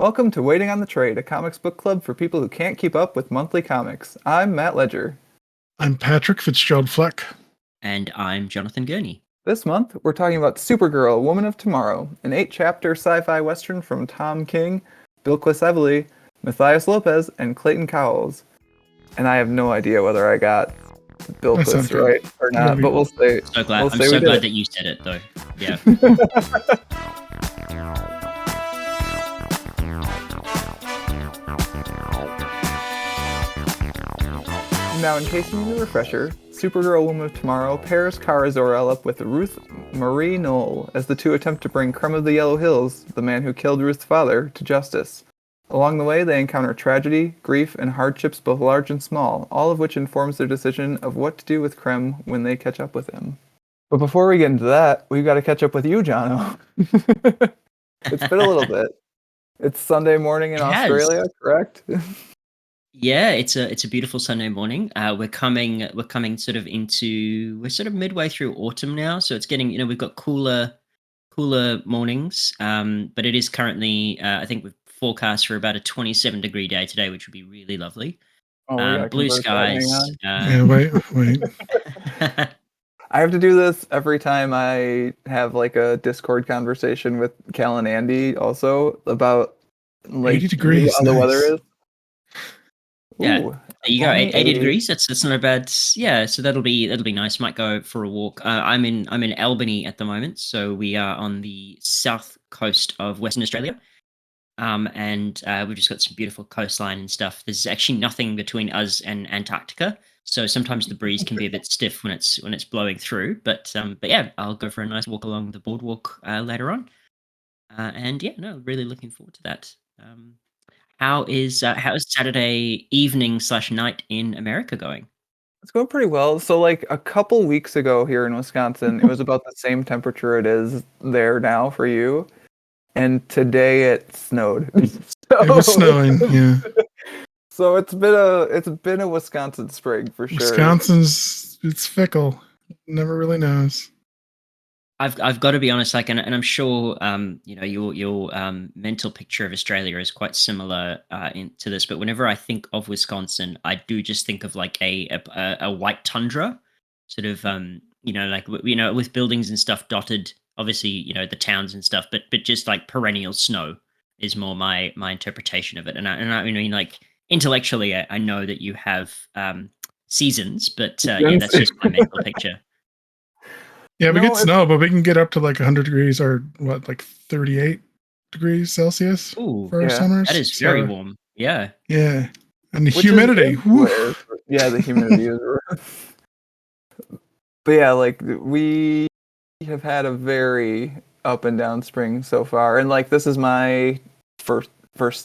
Welcome to Waiting on the Trade, a comics book club for people who can't keep up with monthly comics. I'm Matt Ledger. I'm Patrick Fitzgerald Fleck. And I'm Jonathan Gurney. This month, we're talking about Supergirl, Woman of Tomorrow, an 8-chapter sci-fi western from Tom King, Bilquis Evely, Matheus Lopes, and Clayton Cowles. And I have no idea whether I got Bilquis right or not, but we'll say. I'm so glad that you said it, though. Yeah. Now, in case you need a refresher, Supergirl Woman of Tomorrow pairs Kara Zor-El up with Ruth Marie Knoll as the two attempt to bring Crumb of the Yellow Hills, the man who killed Ruth's father, to justice. Along the way, they encounter tragedy, grief, and hardships both large and small, all of which informs their decision of what to do with Crumb when they catch up with him. But before we get into that, we've got to catch up with you, Jono. It's been a little bit. It's Sunday morning in Australia, correct? Yeah, it's a beautiful Sunday morning. We're coming sort of midway through autumn now, so it's getting, we've got cooler mornings. But it is currently, I think we've forecast for about a 27-degree day today, which would be really lovely. Blue skies. Wait. I have to do this every time I have like a Discord conversation with Cal and Andy also about like 80 degrees how the weather is. Yeah, Ooh, there you go. 80 degrees. That's not a bad. Yeah, so that'll be nice. Might go for a walk. I'm in Albany at the moment, so we are on the south coast of Western Australia. And we've just got some beautiful coastline and stuff. There's actually nothing between us and Antarctica, so sometimes the breeze can be a bit stiff when it's blowing through. But yeah, I'll go for a nice walk along the boardwalk later on. And yeah, no, really looking forward to that. How is Saturday evening / night in America going? It's going pretty well. So like a couple weeks ago here in Wisconsin, it was about the same temperature it is there now for you. And today it snowed. It was snowing, yeah. So it's been a Wisconsin spring for sure. It's fickle. Never really knows. I've got to be honest, like, and I'm sure, your mental picture of Australia is quite similar to this. But whenever I think of Wisconsin, I do just think of like a white tundra, sort of, with buildings and stuff dotted. Obviously, the towns and stuff, but just like perennial snow is more my interpretation of it. And I mean, like intellectually, I know that you have seasons, but yeah, that's just my mental picture. Yeah, we get snow, but we can get up to like 100 degrees or like 38 degrees Celsius for our summers. That is very warm. Yeah. Yeah. And the humidity. Yeah, the humidity is rough. But yeah, like we have had a very up and down spring so far. And like this is my first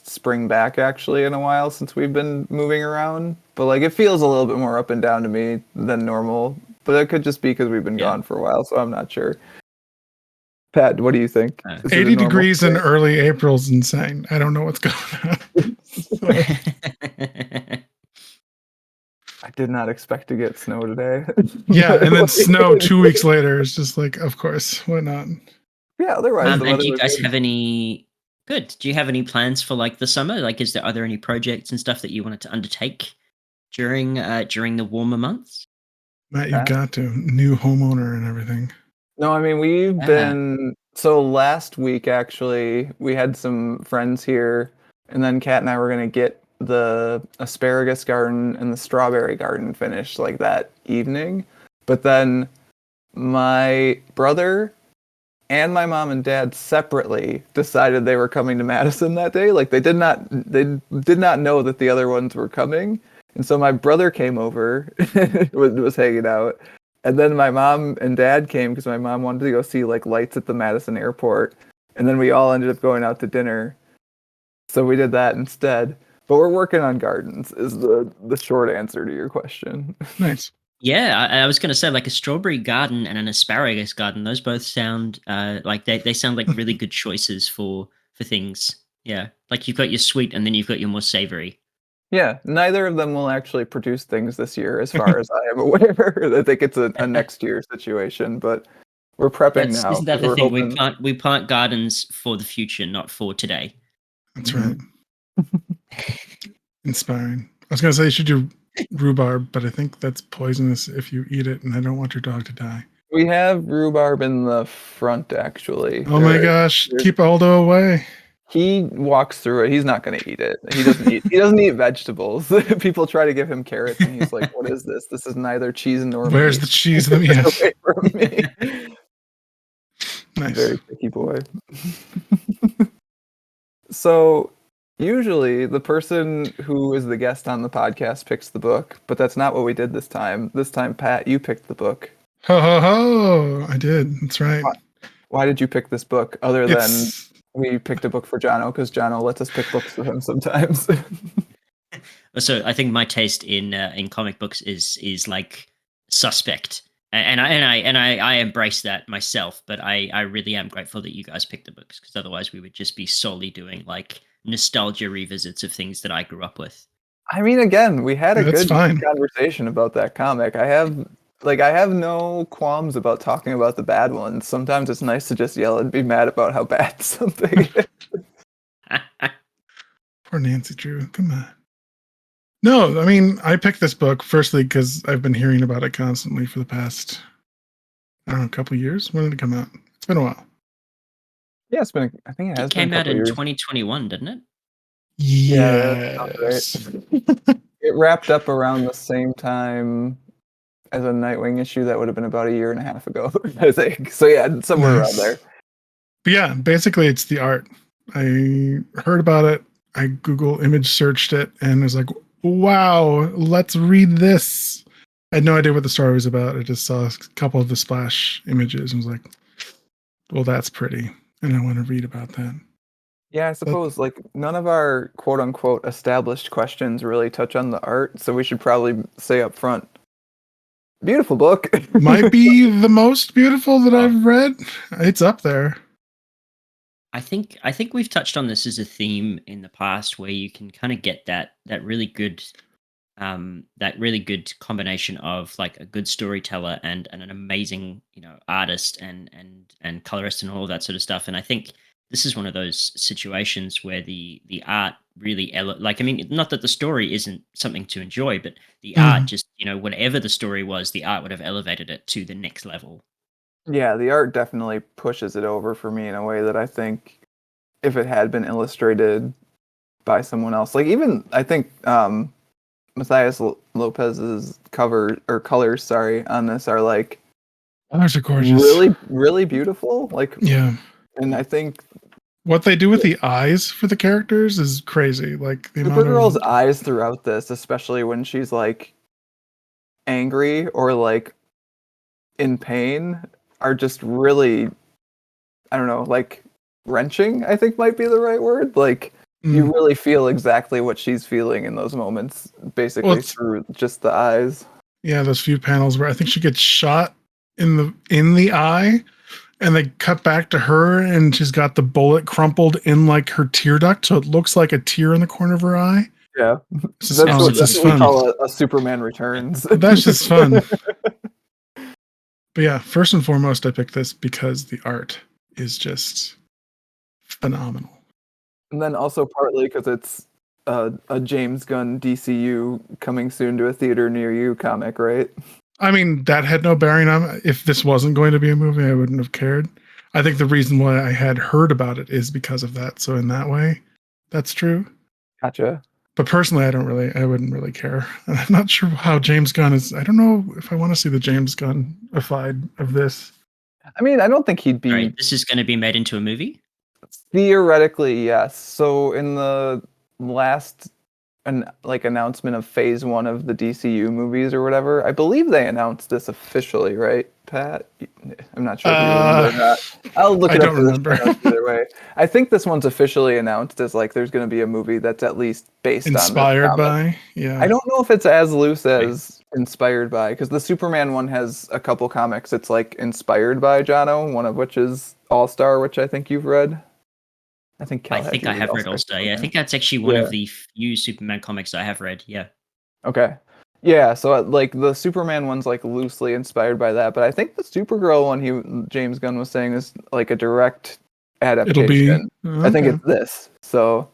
spring back actually in a while since we've been moving around. But like it feels a little bit more up and down to me than normal. But it could just be because we've been gone for a while, so I'm not sure. Pat, what do you think? 80 degrees in early April is insane. I don't know what's going on. I did not expect to get snow today. Yeah, and then snow 2 weeks later. It's just like, of course, why not? Yeah, otherwise. And do you guys have any? Good. Do you have any plans for like the summer? Like, are there any projects and stuff that you wanted to undertake during the warmer months? Matt, you got to. New homeowner and everything. No, I mean, we've been... So last week, actually, we had some friends here, and then Kat and I were going to get the asparagus garden and the strawberry garden finished like that evening. But then my brother and my mom and dad separately decided they were coming to Madison that day. Like, they did not know that the other ones were coming. And so my brother came over, was hanging out, and then my mom and dad came because my mom wanted to go see like lights at the Madison airport, and then we all ended up going out to dinner. So we did that instead. But we're working on gardens is the short answer to your question. Nice. Yeah, I was going to say like a strawberry garden and an asparagus garden. Those both sound like they sound like really good choices for things. Yeah, like you've got your sweet and then you've got your more savory. Yeah, neither of them will actually produce things this year, as far as I am aware. I think it's a next year situation, but we're prepping now. Isn't that the thing? We plant gardens for the future, not for today. That's right. Inspiring. I was going to say you should do rhubarb, but I think that's poisonous if you eat it, and I don't want your dog to die. We have rhubarb in the front, actually. Oh my gosh! Keep Aldo away. He walks through it. He's not going to eat it. He doesn't eat. He doesn't eat vegetables. People try to give him carrots, and he's like, "What is this? This is neither cheese nor meat. Where's the cheese? Let me Get away from me." Nice. Very picky boy. So usually the person who is the guest on the podcast picks the book, but that's not what we did this time. This time, Pat, you picked the book. Ho ho ho! I did. That's right. Why did you pick this book other than we picked a book for Jono? Because Jono lets us pick books for him sometimes. So I think my taste in comic books is like suspect, and I embrace that myself. But I really am grateful that you guys picked the books, because otherwise we would just be solely doing like nostalgia revisits of things that I grew up with. I mean, again, we had a good fine. conversation about that comic. I have no qualms about talking about the bad ones. Sometimes it's nice to just yell and be mad about how bad something is. Poor Nancy Drew. Come on. No, I mean, I picked this book firstly because I've been hearing about it constantly for the past, I don't know, a couple of years. When did it come out? It's been a while. Yeah, I think it has It came been a out couple in years. 2021, didn't it? Yes. It wrapped up around the same time as a Nightwing issue that would have been about a year and a half ago, I think. So yeah, somewhere around there. But yeah, basically it's the art. I heard about it. I Google image searched it and was like, wow, let's read this. I had no idea what the story was about. I just saw a couple of the splash images and was like, well, that's pretty. And I want to read about that. Yeah, I suppose like none of our quote unquote established questions really touch on the art. So we should probably say up front, beautiful book. Might be the most beautiful that I've read. It's up there. I think we've touched on this as a theme in the past, where you can kind of get that really good combination of like a good storyteller and an amazing, artist and colorist and all of that sort of stuff. And I think this is one of those situations where the art really not that the story isn't something to enjoy, but the art just, whatever the story was, the art would have elevated it to the next level. Yeah, the art definitely pushes it over for me in a way that I think if it had been illustrated by someone else, like even I think Matheus Lopes's colors, on this are like colors are gorgeous, really, really beautiful. Like yeah, and I think what they do with the eyes for the characters is crazy. Like the Supergirl's eyes throughout this, especially when she's like angry or like in pain, are just really, I don't know, like wrenching, I think might be the right word. Like you really feel exactly what she's feeling in those moments, basically through just the eyes. Yeah, those few panels where I think she gets shot in the eye, and they cut back to her, and she's got the bullet crumpled in like her tear duct, so it looks like a tear in the corner of her eye. Yeah, that's what we call a Superman Returns. That's just fun. But yeah, first and foremost, I picked this because the art is just phenomenal. And then also partly because it's a James Gunn DCU coming soon to a theater near you comic, right? I mean, that had no bearing on if this wasn't going to be a movie, I wouldn't have cared. I think the reason why I had heard about it is because of that. So in that way, that's true. Gotcha. But personally, I wouldn't really care. And I'm not sure how James Gunn is. I don't know if I want to see the James Gunn-ified of this. I mean, I don't think he'd be. Right, this is going to be made into a movie? Theoretically, yes. So in the last announcement of phase 1 of the DCU movies or whatever, I believe they announced this officially, right, Pat? I'm not sure if you remember or not. I'll look it up. I don't remember. Either way, I think this one's officially announced as like there's going to be a movie that's at least based inspired by. Yeah, I don't know if it's as loose as inspired by, because the Superman one has a couple comics it's like inspired by Jono, one of which is All Star, which I think you've read. I think I have read All Star. Yeah, I think that's actually one of the few Superman comics I have read. Yeah. Okay. Yeah, so like the Superman one's like loosely inspired by that, but I think the Supergirl one James Gunn was saying is like a direct adaptation. It'll be. Okay. I think it's this. So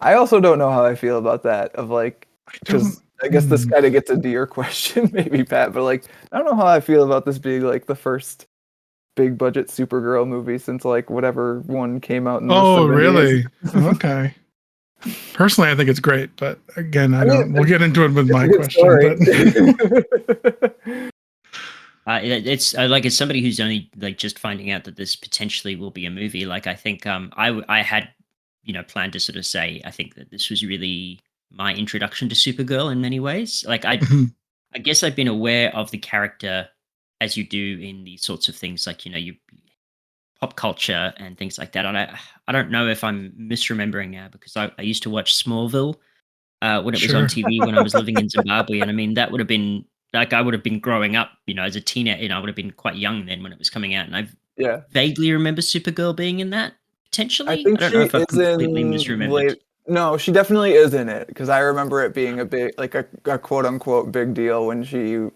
I also don't know how I feel about that. Of like, because I guess this kind of gets into your question, maybe Pat. But like, I don't know how I feel about this being like the first big budget Supergirl movie since like whatever one came out in the 70s. Really? Okay. Personally, I think it's great, but again, I mean, we'll get into it with my a good question. But It's like as somebody who's only like just finding out that this potentially will be a movie. Like I think I had planned to sort of say I think that this was really my introduction to Supergirl in many ways. Like I guess I've been aware of the character as you do in these sorts of things, like you pop culture and things like that. And I don't know if I'm misremembering now because I used to watch Smallville when it was on Sure. TV when I was living in Zimbabwe, and I mean that would have been like I would have been growing up, as a teenager. I would have been quite young then when it was coming out, and I Yeah, vaguely remember Supergirl being in that. I Potentially, I think don't she know if I've is completely in misremembered. late. No, she definitely is in it because I remember it being a big, like a quote unquote big deal when she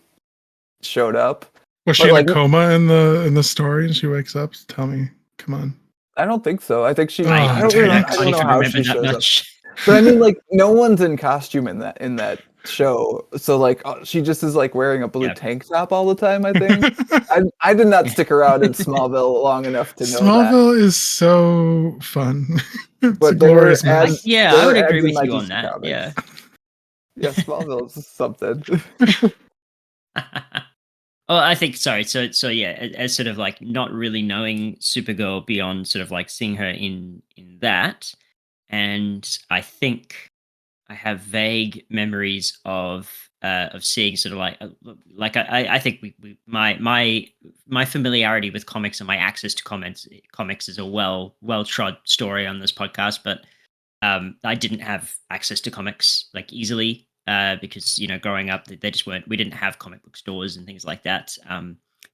showed up. Was she But in a like, coma in the story and she wakes up? Tell me. Come on. I don't think so. I think she. Oh, I I don't dang know. I it. I can't don't know even how remember she that shows up. much. But I mean, like, no one's in costume in that show. So like, she just is like wearing a blue Yeah. tank top all the time. I think. I did not Yeah. stick around in Smallville long enough to know that. Smallville is so fun. It's a But they were glorious mess. They I were would agree ads in with my you on DC that. Yeah. comics. Yeah, Smallville is something. Oh, I think sorry. So yeah, as sort of like not really knowing Supergirl beyond sort of like seeing her in that, and I think I have vague memories of seeing sort of like I think my familiarity with comics and my access to comics is a well trod story on this podcast, but I didn't have access to comics like easily because growing up they just weren't. We didn't have comic book stores and things like that.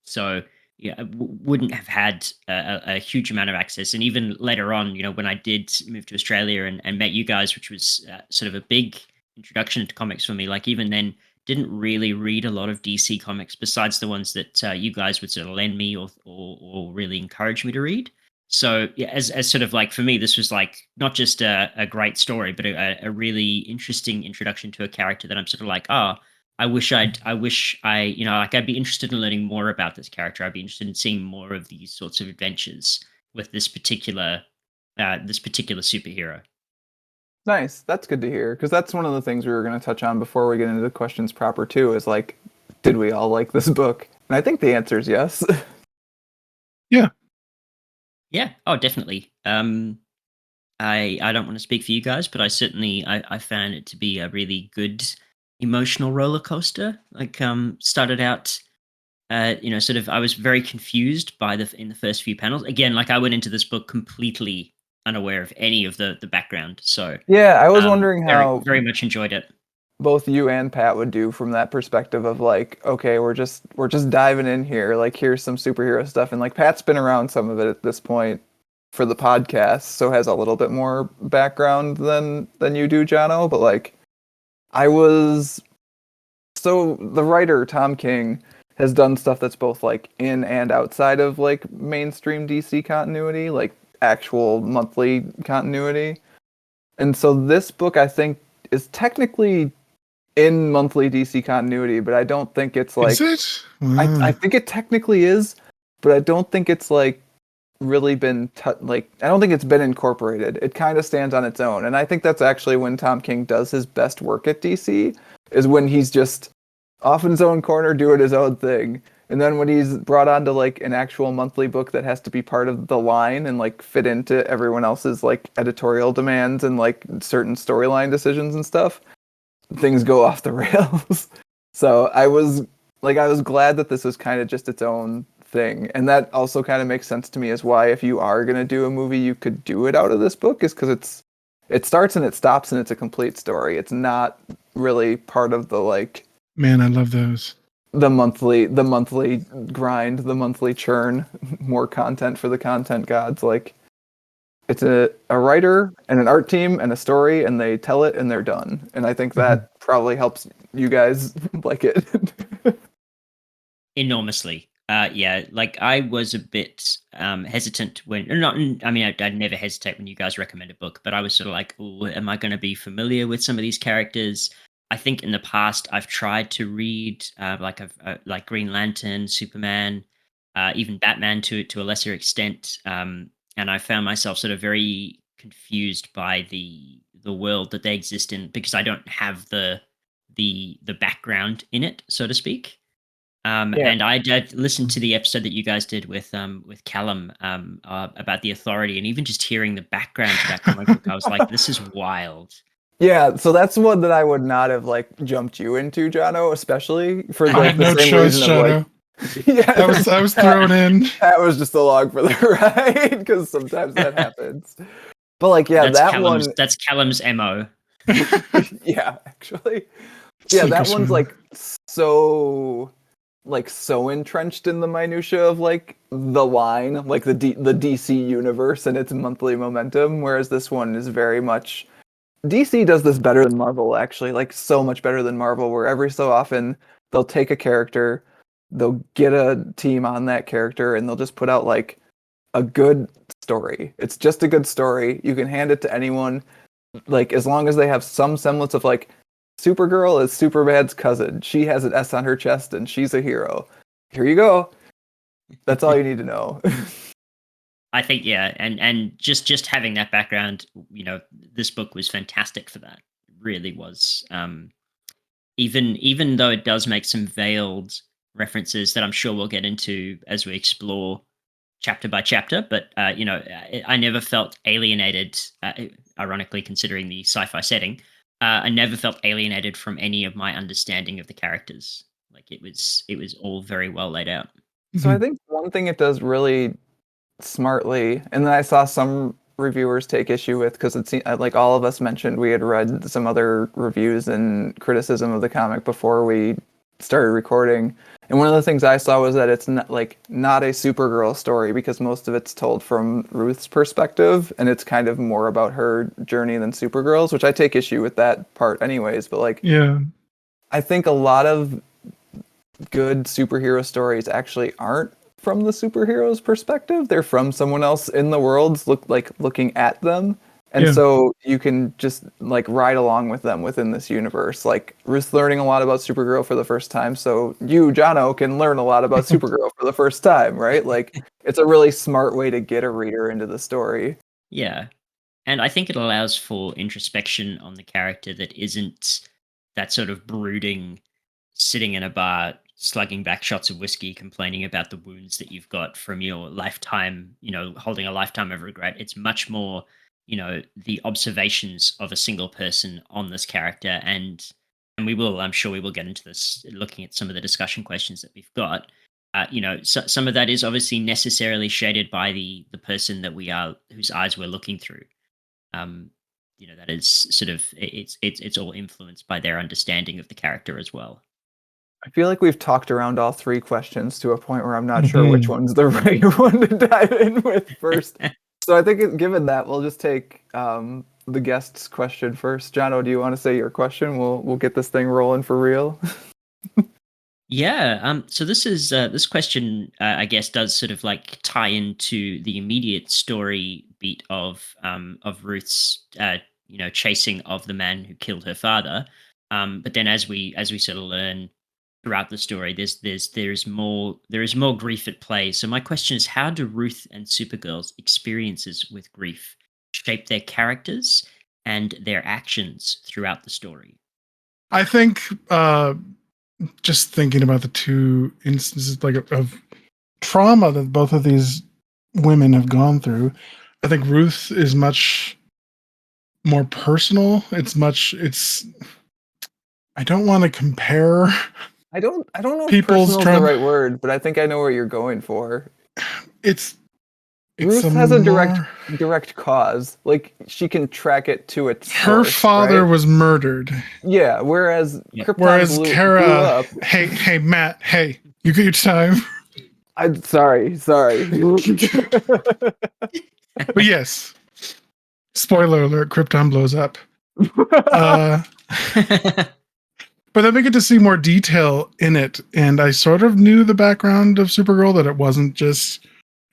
So yeah, wouldn't have had a huge amount of access. And even later on, when I did move to Australia and met you guys, which was sort of a big introduction to comics for me. Like even then, didn't really read a lot of DC comics besides the ones that you guys would sort of lend me or really encourage me to read. So yeah, as sort of like for me, this was like not just a great story, but a really interesting introduction to a character that I'm sort of like, I wish like I'd be interested in learning more about this character. I'd be interested in seeing more of these sorts of adventures with this particular superhero. Nice. That's good to hear because that's one of the things we were going to touch on before we get into the questions proper too. Is like, did we all like this book? And I think the answer is yes. Yeah. Yeah. Oh, definitely. I don't want to speak for you guys, but I certainly I found it to be a really good emotional roller coaster. Like started out sort of I was very confused by in the first few panels. Again, like I went into this book completely unaware of any of the background. So Yeah, I was wondering very how very much enjoyed it. both you and Pat would do from that perspective of like, okay, we're just diving in here. Like, here's some superhero stuff, and like Pat's been around some of it at this point for the podcast, so has a little bit more background than you do, Jono. But like, I was so the writer Tom King has done stuff that's both like in and outside of like mainstream DC continuity, like actual monthly continuity. And so this book I think is technically in monthly DC continuity, but I don't think it's like Is it? I think it technically is, but I don't think it's like really been like I don't think it's been incorporated. It kind of stands on its own, and I think that's actually when Tom King does his best work at DC is when he's just off in his own corner doing his own thing. And then when he's brought onto like an actual monthly book that has to be part of the line and like fit into everyone else's like editorial demands and like certain storyline decisions and stuff, things go off the rails. So I was glad that this was kind of just its own thing. And that also kind of makes sense to me as why if you are going to do a movie, you could do it out of this book is because it starts and it stops and it's a complete story. It's not really part of the like Man, I love those. the monthly grind, the monthly churn, more content for the content gods. Like it's a writer and an art team and a story and they tell it and they're done. And I think that probably helps you guys like it. Enormously. Yeah, like I was a bit hesitant when not. I mean, I'd never hesitate when you guys recommend a book, but I was sort of like, "Ooh, am I going to be familiar with some of these characters?" I think in the past I've tried to read like Green Lantern, Superman, even Batman to a lesser extent, and I found myself sort of very confused by the world that they exist in because I don't have the background in it, so to speak. Yeah. And I did listen to the episode that you guys did with Callum about the Authority, and even just hearing the background to that comic book, I was like, "This is wild." Yeah, so that's one that I would not have like jumped you into, Jono, especially for I like had the no same choice, reason of like, Shadow. yeah, I was thrown in. that was just along for the ride because sometimes that happens. But like, yeah, That's that Callum's. one, That's Callum's mo. yeah, actually, yeah, Sink or that one's swim. like so entrenched in the minutia of like the line, like the DC universe and its monthly momentum, whereas this one is very much DC does this better than Marvel, actually, like so much better than Marvel, where every so often they'll take a character, they'll get a team on that character, and they'll just put out like a good story. It's just a good story. You can hand it to anyone, like as long as they have some semblance of like Supergirl is Superman's cousin. She has an S on her chest and she's a hero. Here you go. That's all you need to know. I think yeah, and just having that background, this book was fantastic for that. It really was. Even though it does make some veiled references that I'm sure we'll get into as we explore chapter by chapter, but I never felt alienated. Ironically, considering the sci-fi setting, I never felt alienated from any of my understanding of the characters. Like it was all very well laid out. So I Mhm. think one thing it does really smartly, and then I saw some reviewers take issue with because it seemed like all of us mentioned we had read some other reviews and criticism of the comic before we started recording. And one of the things I saw was that it's not a Supergirl story because most of it's told from Ruth's perspective, and it's kind of more about her journey than Supergirl's, which I take issue with that part anyways. But like, Yeah. I think a lot of good superhero stories actually aren't from the superhero's perspective. They're from someone else in the world looking at them. And Yeah. so you can just like ride along with them within this universe. Like Ruth's learning a lot about Supergirl for the first time, so you, Jono, can learn a lot about Supergirl for the first time, right? Like it's a really smart way to get a reader into the story. Yeah, and I think it allows for introspection on the character that isn't that sort of brooding, sitting in a bar, slugging back shots of whiskey, complaining about the wounds that you've got from your lifetime, holding a lifetime of regret. It's much more, the observations of a single person on this character. And I'm sure we will get into this looking at some of the discussion questions that we've got. Some of that is obviously necessarily shaded by the person that whose eyes we're looking through. um, that is sort of it's all influenced by their understanding of the character as well. I feel like we've talked around all three questions to a point where I'm not sure which Mhm. one's the right one to dive in with first. So I think given that, we'll just take the guest's question first. Jono, do you want to say your question? We'll get this thing rolling for real. Yeah. So this question, I guess, does sort of like tie into the immediate story beat of Ruth's, chasing of the man who killed her father. But then as we sort of learn throughout the story, there is more grief at play. So my question is, how do Ruth and Supergirl's experiences with grief shape their characters and their actions throughout the story? I think just thinking about the two instances like of trauma that both of these women have gone through, I think Ruth is much more personal. It's I don't want to compare I don't know if people's personal is the trauma. right word, but I think I know what you're going for. It's a Ruth has a direct more direct cause. Like she can track it to its her source, father right? was murdered. Yeah, whereas Yep. Krypton Whereas blew Kara, up. hey Matt, hey, you get your time. I'm sorry. But yes, spoiler alert, Krypton blows up. Uh But then we get to see more detail in it, and I sort of knew the background of Supergirl, that it wasn't just...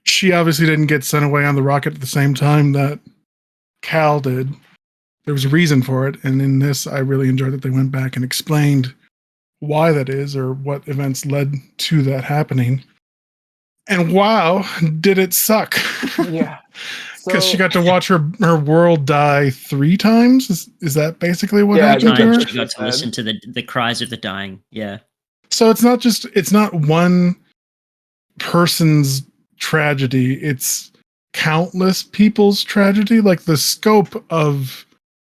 She obviously didn't get sent away on the rocket at the same time that Cal did. There was a reason for it, and in this, I really enjoyed that they went back and explained why that is, or what events led to that happening. And wow, did it suck. Yeah. Because she got to watch her world die 3 times? Is that basically what Yeah, happened to her? She got to listen to the cries of the dying. Yeah. So it's not one person's tragedy, it's countless people's tragedy. Like the scope of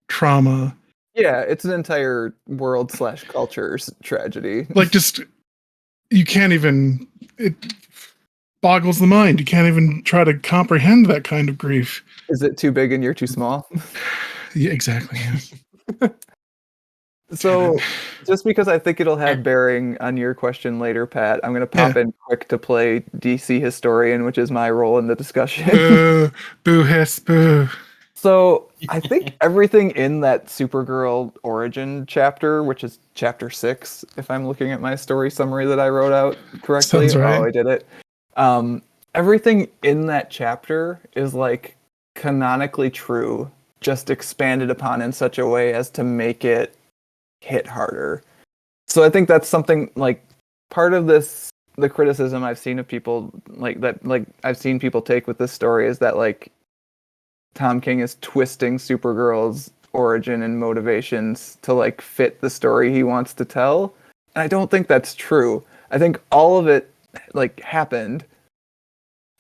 trauma. Yeah, it's an entire world / culture's tragedy. Like just, you can't even, it boggles the mind. You can't even try to comprehend that kind of grief. Is it too big and you're too small? Yeah, exactly. Yeah. So, just because I think it'll have bearing on your question later, Pat, I'm going to pop in quick to play DC historian, which is my role in the discussion. Boo, boo, hiss, boo. So, I think everything in that Supergirl origin chapter, which is chapter 6, if I'm looking at my story summary that I wrote out correctly. Sounds right. Oh, I did it. Everything in that chapter is like canonically true, just expanded upon in such a way as to make it hit harder. So I think that's something like part of this, the criticism I've seen of people I've seen people take with this story is that like Tom King is twisting Supergirl's origin and motivations to like fit the story he wants to tell. And I don't think that's true. I think all of it like happened.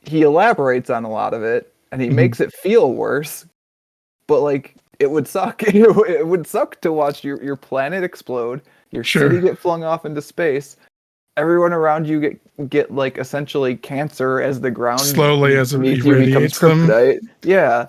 He elaborates on a lot of it and he makes it feel worse. But like it would suck. It would suck to watch your planet explode, your city get flung off into space, everyone around you get like essentially cancer as the ground slowly as it becomes kryptonite. Yeah.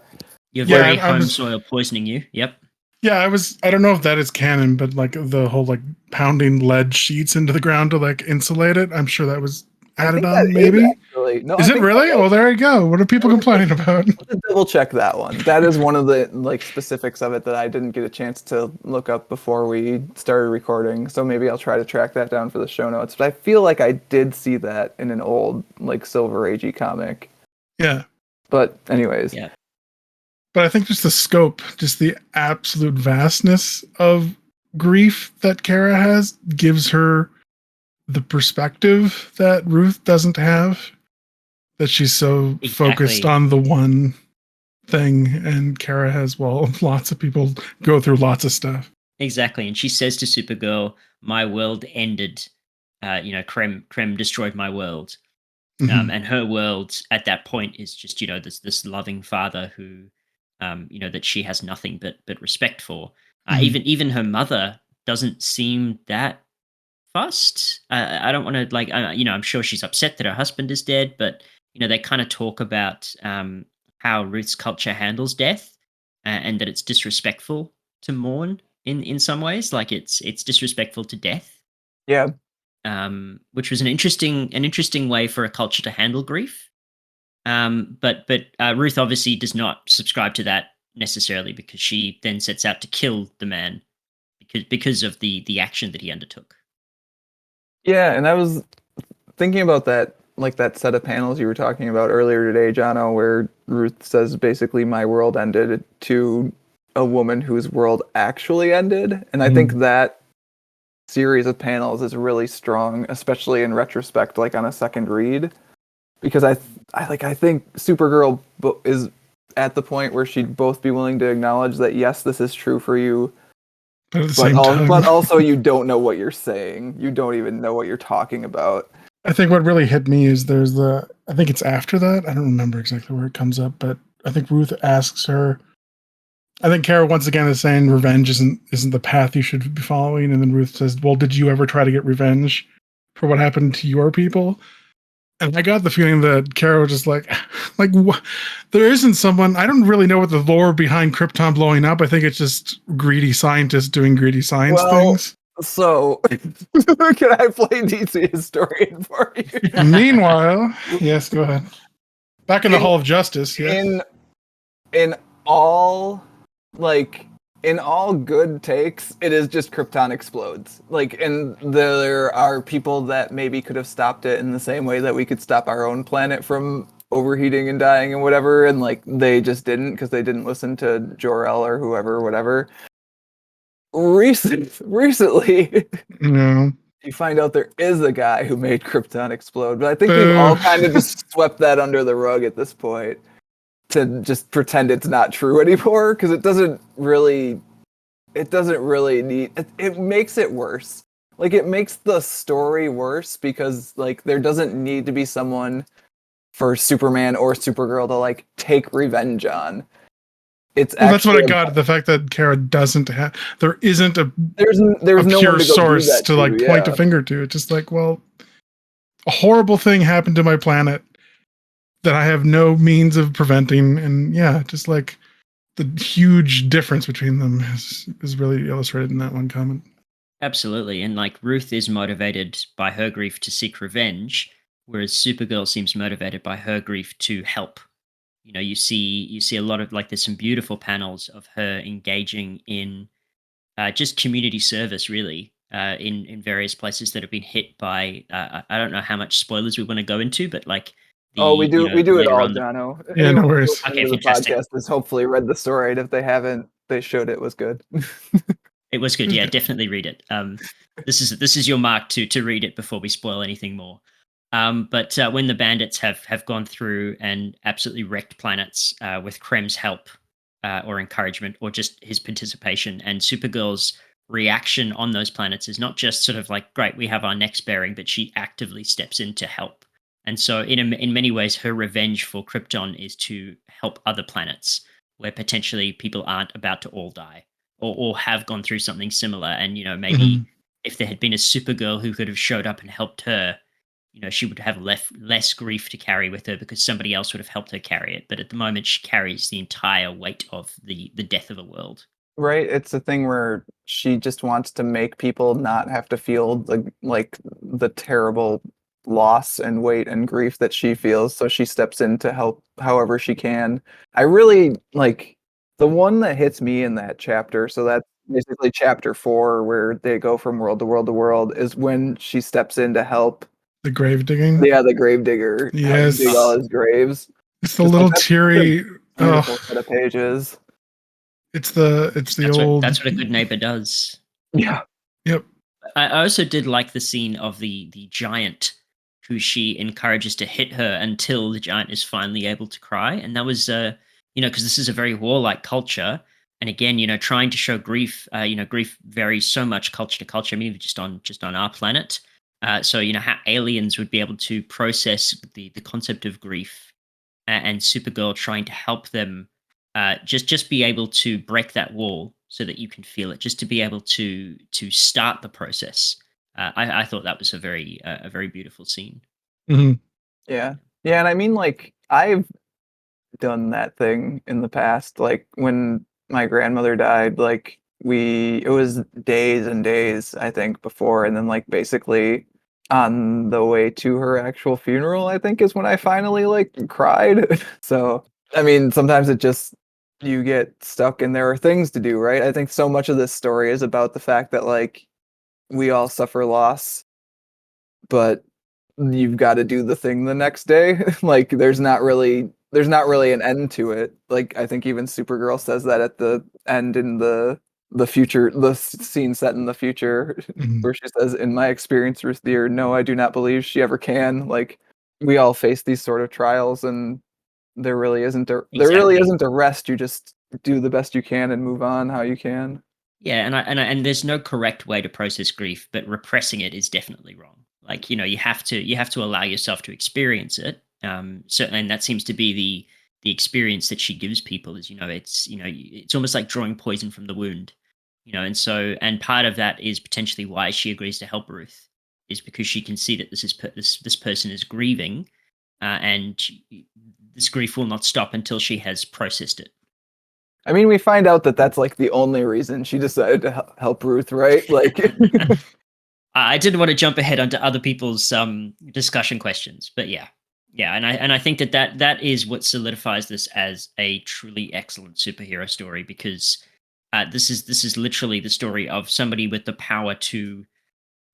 Your very home soil poisoning you. Yep. Yeah, I don't know if that is canon, but like the whole like pounding lead sheets into the ground to like insulate it, I'm sure that was added on, maybe. Is it really? Well, there you go. What are people complaining about? Let's double check that one. That is one of the like specifics of it that I didn't get a chance to look up before we started recording. So maybe I'll try to track that down for the show notes. But I feel like I did see that in an old like Silver Agey comic. Yeah. But anyways. Yeah. But I think just the scope, just the absolute vastness of grief that Kara has gives her the perspective that Ruth doesn't have. That she's so focused on the one thing, and Kara has, well, lots of people go through lots of stuff. Exactly, and she says to Supergirl, "My world ended. Krem destroyed my world." And her world at that point is just, this loving father who, that she has nothing but respect for. Even her mother doesn't seem that fussed. I don't want to I'm sure she's upset that her husband is dead, but they kind of talk about how Ruth's culture handles death, and that it's disrespectful to mourn in some ways, like it's disrespectful to death. Yeah. Which was an interesting way for a culture to handle grief. But Ruth obviously does not subscribe to that necessarily, because she then sets out to kill the man because of the action that he undertook. Yeah, and I was thinking about that, like that set of panels you were talking about earlier today, Jono, where Ruth says basically my world ended to a woman whose world actually ended. And I think that series of panels is really strong, especially in retrospect, like on a second read, because I think Supergirl is at the point where she'd both be willing to acknowledge that yes, this is true for you, but also you don't know what you're saying. You don't even know what you're talking about. I think what really hit me is I think it's after that. I don't remember exactly where it comes up, but I think Ruth asks her. I think Kara once again is saying revenge isn't the path you should be following, and then Ruth says, "Well, did you ever try to get revenge for what happened to your people?" And I got the feeling that Kara was just like what? There isn't someone. I don't really know what the lore behind Krypton blowing up. I think it's just greedy scientists doing greedy science things. So, can I play DC historian for you? Meanwhile, yes, go ahead. Back in the Hall of Justice, yeah. In all, like, in all good takes, it is just Krypton explodes. Like, and there are people that maybe could have stopped it in the same way that we could stop our own planet from overheating and dying and whatever, and like they just didn't because they didn't listen to Jor-El or whoever, whatever. Recently, No. you find out there is a guy who made Krypton explode, but I think we've Boo. all kind of just swept that under the rug at this point to just pretend it's not true anymore because it doesn't really need it makes it worse. Like it makes the story worse because like there doesn't need to be someone for Superman or Supergirl to like take revenge on. It's Well, that's what I actually got. The fact that Kara doesn't have, there isn't a there's no pure one to go do source that to like point a finger to. It's just like, well, a horrible thing happened to my planet that I have no means of preventing, and yeah, just like the huge difference between them is really illustrated in that one comment. Absolutely. And like Ruth is motivated by her grief to seek revenge, whereas Supergirl seems motivated by her grief to help. You see a lot of like there's some beautiful panels of her engaging in just community service, really, in various places that have been hit by. I don't know how much spoilers we want to go into, but like we do it later all, on. Jono. Yeah, no Anyone worries. listening Okay, to the fantastic. podcast has hopefully read the story, and if they haven't, they showed it was good. It was good. Yeah, definitely read it. This is your mark to read it before we spoil anything more. But when the bandits have gone through and absolutely wrecked planets with Krem's help or encouragement or just his participation, and Supergirl's reaction on those planets is not just sort of like, great, we have our necks bearing, but she actively steps in to help. And so in many ways, her revenge for Krypton is to help other planets where potentially people aren't about to all die or have gone through something similar. And, maybe if there had been a Supergirl who could have showed up and helped her, she would have less grief to carry with her because somebody else would have helped her carry it. But at the moment, she carries the entire weight of the death of a world. Right? It's a thing where she just wants to make people not have to feel the terrible loss and weight and grief that she feels, so she steps in to help however she can. I really like the one that hits me in that chapter, so that's basically chapter 4 where they go from world to world to world is when she steps in to help The grave digging. the grave digger Yes. dig all his graves. It's the Just little that's such a teary. beautiful Oh, set of pages. it's the old. That's what a good neighbor does. Yeah. Yep. I also did like the scene of the giant who she encourages to hit her until the giant is finally able to cry. And that was, because this is a very warlike culture. And again, trying to show grief, grief varies so much culture to culture. I mean, even just on our planet. So, how aliens would be able to process the concept of grief and Supergirl trying to help them just be able to break that wall so that you can feel it, just to be able to start the process. I thought that was a very beautiful scene. hmm Yeah. Yeah, and I mean like I've done that thing in the past. Like when my grandmother died, like it was days and days, I think, before, and then like basically on the way to her actual funeral, I think is when I finally like cried. So I mean, sometimes it just you get stuck and there are things to do, right? I think so much of this story is about the fact that like we all suffer loss, but you've got to do the thing the next day. Like there's not really an end to it. Like I think even Supergirl says that at the end in the future, scene set in the future, hmm where she says, "In my experience, Ruth dear, no, I do not believe she ever can." Like we all face these sort of trials, and there really Exactly. isn't a rest. You just do the best you can and move on how you can. Yeah, and there's no correct way to process grief, but repressing it is definitely wrong. Like you have to allow yourself to experience it. So and that seems to be the experience that she gives people is it's almost like drawing poison from the wound, and part of that is potentially why she agrees to help Ruth is because she can see that this person is grieving, and this grief will not stop until she has processed it. I mean, we find out that that's like the only reason she decided to help Ruth, right? Like, I didn't want to jump ahead onto other people's discussion questions, but yeah, and I think that is what solidifies this as a truly excellent superhero story because This is literally the story of somebody with the power to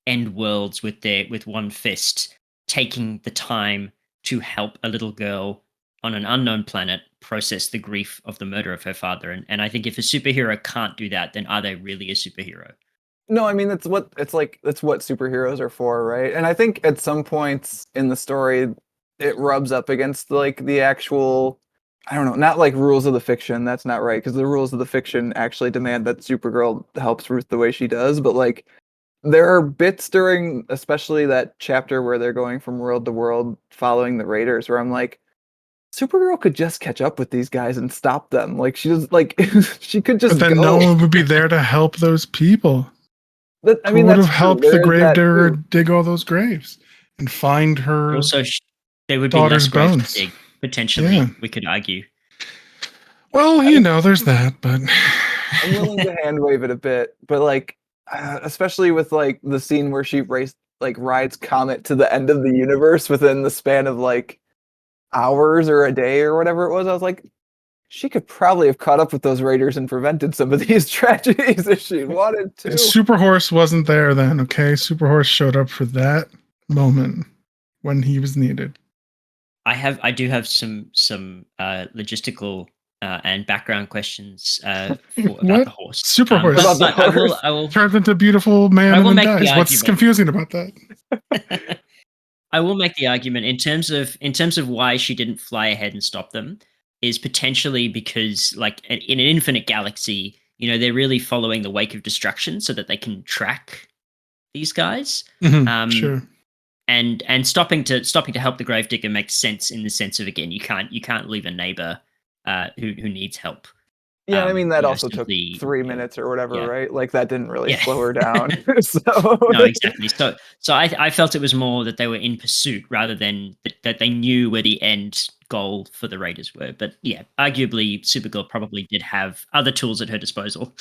end worlds with one fist, taking the time to help a little girl on an unknown planet process the grief of the murder of her father. And I think if a superhero can't do that, then are they really a superhero? No, I mean that's what superheroes are for, right? And I think at some points in the story it rubs up against like the actual, I don't know, not like rules of the fiction. That's not right, because the rules of the fiction actually demand that Supergirl helps Ruth the way she does, but like there are bits during especially that chapter where they're going from world to world following the Raiders where I'm like, Supergirl could just catch up with these guys and stop them. Like she was like she could just But then go. no one would be there to help those people. I Who mean, would that's have true. helped There the is that gravedigger too. dig all those graves and find her Also, there would be daughter's less graves to bones? dig, potentially, Yeah. we could argue. Well, there's that, but I'm willing to hand wave it a bit, but like, especially with like the scene where she rides Comet to the end of the universe within the span of like hours or a day or whatever it was. I was like, she could probably have caught up with those Raiders and prevented some of these tragedies if she wanted to. Super Horse wasn't there then, okay? Super Horse showed up for that moment when he was needed. I do have some logistical and background questions about What? the horse. Super Horse About the I will turns into a beautiful man I will and then make the dies. What's argument. confusing about that? I will make the argument in terms of why she didn't fly ahead and stop them is potentially because, like, in an infinite galaxy, they're really following the wake of destruction so that they can track these guys. Sure. And stopping to help the gravedigger makes sense in the sense of, again, you can't leave a neighbor who needs help. Yeah, I mean that also simply, took 3 minutes or whatever, yeah. right? Like that didn't really Yeah. slow her down. So No, exactly. So I felt it was more that they were in pursuit rather than that they knew where the end goal for the Raiders were. But yeah, arguably Supergirl probably did have other tools at her disposal.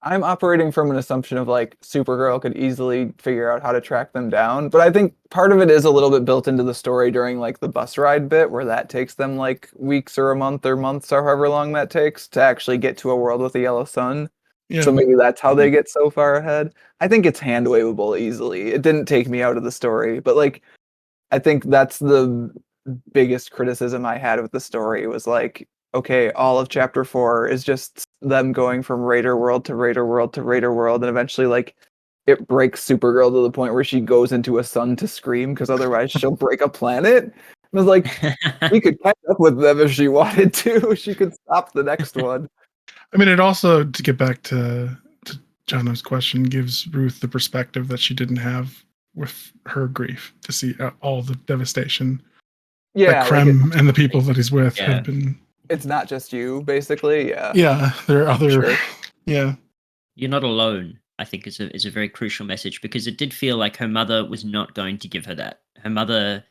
I'm operating from an assumption of like Supergirl could easily figure out how to track them down, but I think part of it is a little bit built into the story during like the bus ride bit where that takes them like weeks or a month or months or however long that takes to actually get to a world with a yellow sun. Yeah. So maybe that's how they get so far ahead. I think it's hand waveable easily. It didn't take me out of the story, but like I think that's the biggest criticism I had with the story was like, okay, all of chapter 4 is just them going from Raider world to Raider world to Raider world, and eventually like it breaks Supergirl to the point where she goes into a sun to scream because otherwise she'll break a planet. I was like, we could catch up with them if she wanted to. She could stop the next one. I mean, it also, to get back to Jono's question, gives Ruth the perspective that she didn't have with her grief to see all the devastation. Yeah, that Krem and the people that he's with have been. It's not just you, basically. Yeah. Yeah, there are other. Sure. Yeah. You're not alone, I think is a very crucial message, because it did feel like her mother was not going to give her that. Her mother